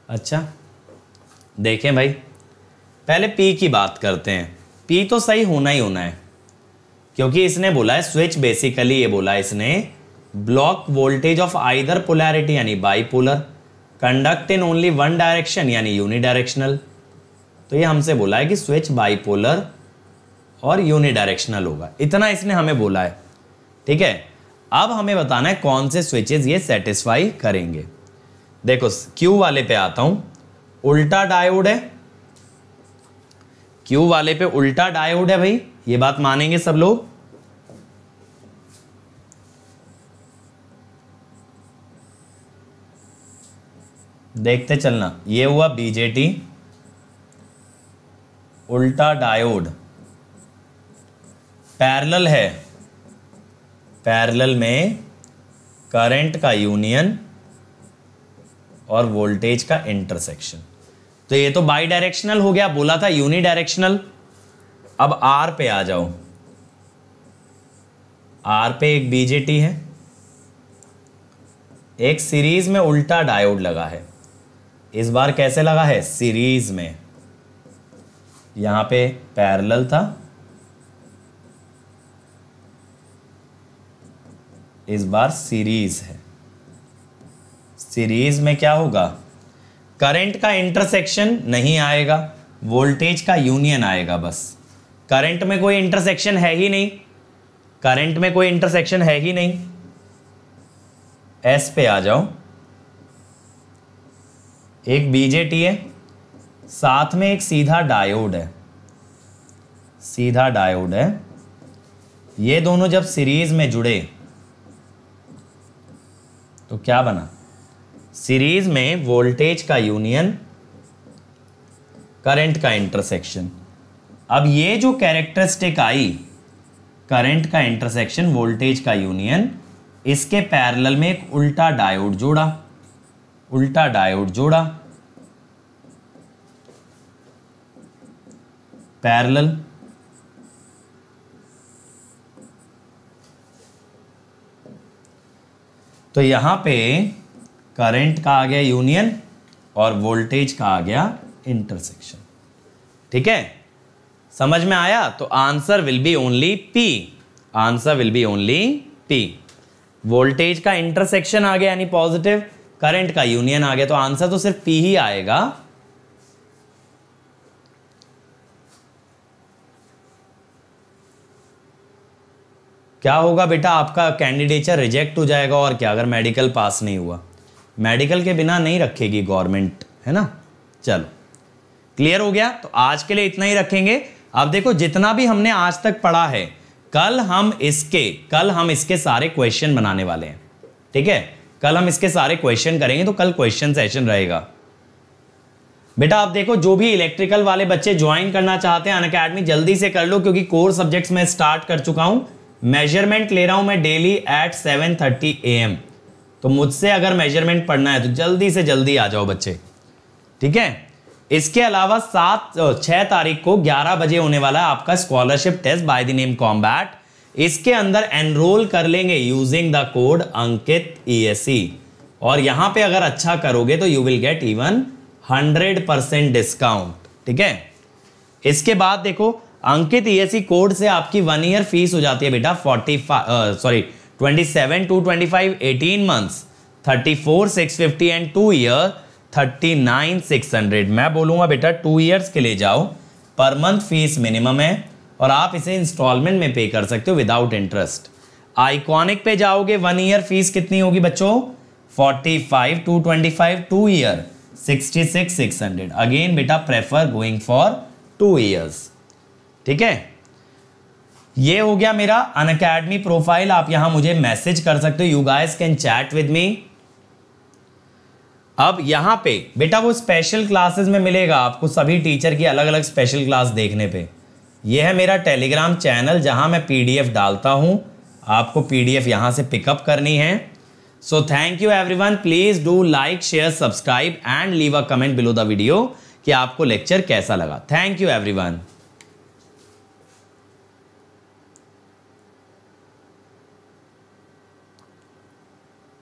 अच्छा देखें भाई, पहले पी की बात करते हैं। पी तो सही होना ही होना है, क्योंकि इसने बोला है स्विच, बेसिकली ये बोला है इसने block voltage of either polarity यानी bipolar, conduct in only one direction यानी यूनिडायरेक्शनल। तो ये हमसे बोला है कि स्विच बाईपोलर और यूनिडायरेक्शनल होगा, इतना इसने हमें बोला है। ठीक है, अब हमें बताना है कौन से स्विचेस ये सेटिस्फाई करेंगे। देखो क्यू वाले पे आता हूं, उल्टा डायोड है, क्यू वाले पे उल्टा डायोड है भाई, ये बात मानेंगे सब लोग। देखते चलना, ये हुआ बीजेटी, उल्टा डायोड, पैरेलल है, पैरेलल में करंट का यूनियन और वोल्टेज का इंटरसेक्शन। तो ये तो बाई डायरेक्शनल हो गया, बोला था यूनि डायरेक्शनल। अब आर पे आ जाओ, आर पे एक बीजेटी है, एक सीरीज में उल्टा डायोड लगा है। इस बार कैसे लगा है, सीरीज में, यहां पे पैरेलल था, इस बार सीरीज है। सीरीज में क्या होगा, करंट का इंटरसेक्शन नहीं आएगा, वोल्टेज का यूनियन आएगा बस। करंट में कोई इंटरसेक्शन है ही नहीं, करंट में कोई इंटरसेक्शन है ही नहीं। एस पे आ जाओ, एक बीजेटी है, साथ में एक सीधा डायोड है, सीधा डायोड है। ये दोनों जब सीरीज में जुड़े तो क्या बना, सीरीज में वोल्टेज का यूनियन, करंट का इंटरसेक्शन। अब ये जो कैरेक्टरिस्टिक आई, करंट का इंटरसेक्शन, वोल्टेज का यूनियन, इसके पैरेलल में एक उल्टा डायोड जोड़ा, उल्टा डायोड जोड़ा, पैरेलल। तो यहां पे करंट का आ गया यूनियन और वोल्टेज का आ गया इंटरसेक्शन। ठीक है, समझ में आया। तो answer will be only P, answer will be only P. Voltage का इंटरसेक्शन आ गया यानी पॉजिटिव, करंट का यूनियन आ गया, तो आंसर तो सिर्फ पी ही आएगा। क्या होगा बेटा, आपका कैंडिडेचर रिजेक्ट हो जाएगा और क्या, अगर मेडिकल पास नहीं हुआ। मेडिकल के बिना नहीं रखेगी गवर्नमेंट, है ना। चलो क्लियर हो गया। तो आज के लिए इतना ही रखेंगे। अब देखो जितना भी हमने आज तक पढ़ा है, कल हम इसके सारे क्वेश्चन बनाने वाले हैं। ठीक है, कल हम इसके सारे क्वेश्चन करेंगे, तो कल क्वेश्चन सेशन रहेगा। बेटा आप देखो, जो भी इलेक्ट्रिकल वाले बच्चे ज्वाइन करना चाहते हैं अनअकैडमी, जल्दी से कर लो, क्योंकि कोर सब्जेक्ट्स में स्टार्ट कर चुका हूं। मेजरमेंट ले रहा हूं मैं डेली एट 7:30 AM। तो मुझसे अगर मेजरमेंट पढ़ना है तो जल्दी से जल्दी आ जाओ बच्चे। ठीक है, इसके अलावा 6 तारीख को 11 बजे होने वाला है आपका scholarship test by the name combat. इसके अंदर एनरोल कर लेंगे using the code Ankit ESE, और यहां पे अगर अच्छा करोगे तो you will get even 100% discount. ठीक है, इसके बाद देखो अंकित ESE कोड से आपकी 1 ईयर फीस हो जाती है बेटा 27 to 25 18 मंथ्स 34,650 एंड 2 ईयर 39,600। मैं बोलूंगा बेटा 2 ईयर्स के लिए जाओ, पर मंथ फीस मिनिमम है और आप इसे इंस्टॉलमेंट में पे कर सकते हो विदाउट इंटरेस्ट। आइकॉनिक पे जाओगे 1 ईयर फीस कितनी होगी बच्चों, 45 to 25 2 ईयर 66,600। अगेन बेटा प्रेफर गोइंग फॉर 2 ईयर्स। ठीक है, ये हो गया मेरा अनअकैडमी प्रोफाइल। आप यहां मुझे मैसेज कर सकते हो, you guys can chat with me. अब यहाँ पे बेटा वो स्पेशल क्लासेस में मिलेगा आपको सभी टीचर की अलग अलग स्पेशल क्लास देखने पे। ये है मेरा टेलीग्राम चैनल जहाँ मैं PDF डालता हूँ, आपको PDF यहाँ से पिकअप करनी है। So thank you everyone, please do like share subscribe and leave a comment below the video कि आपको लेक्चर कैसा लगा। Thank you everyone.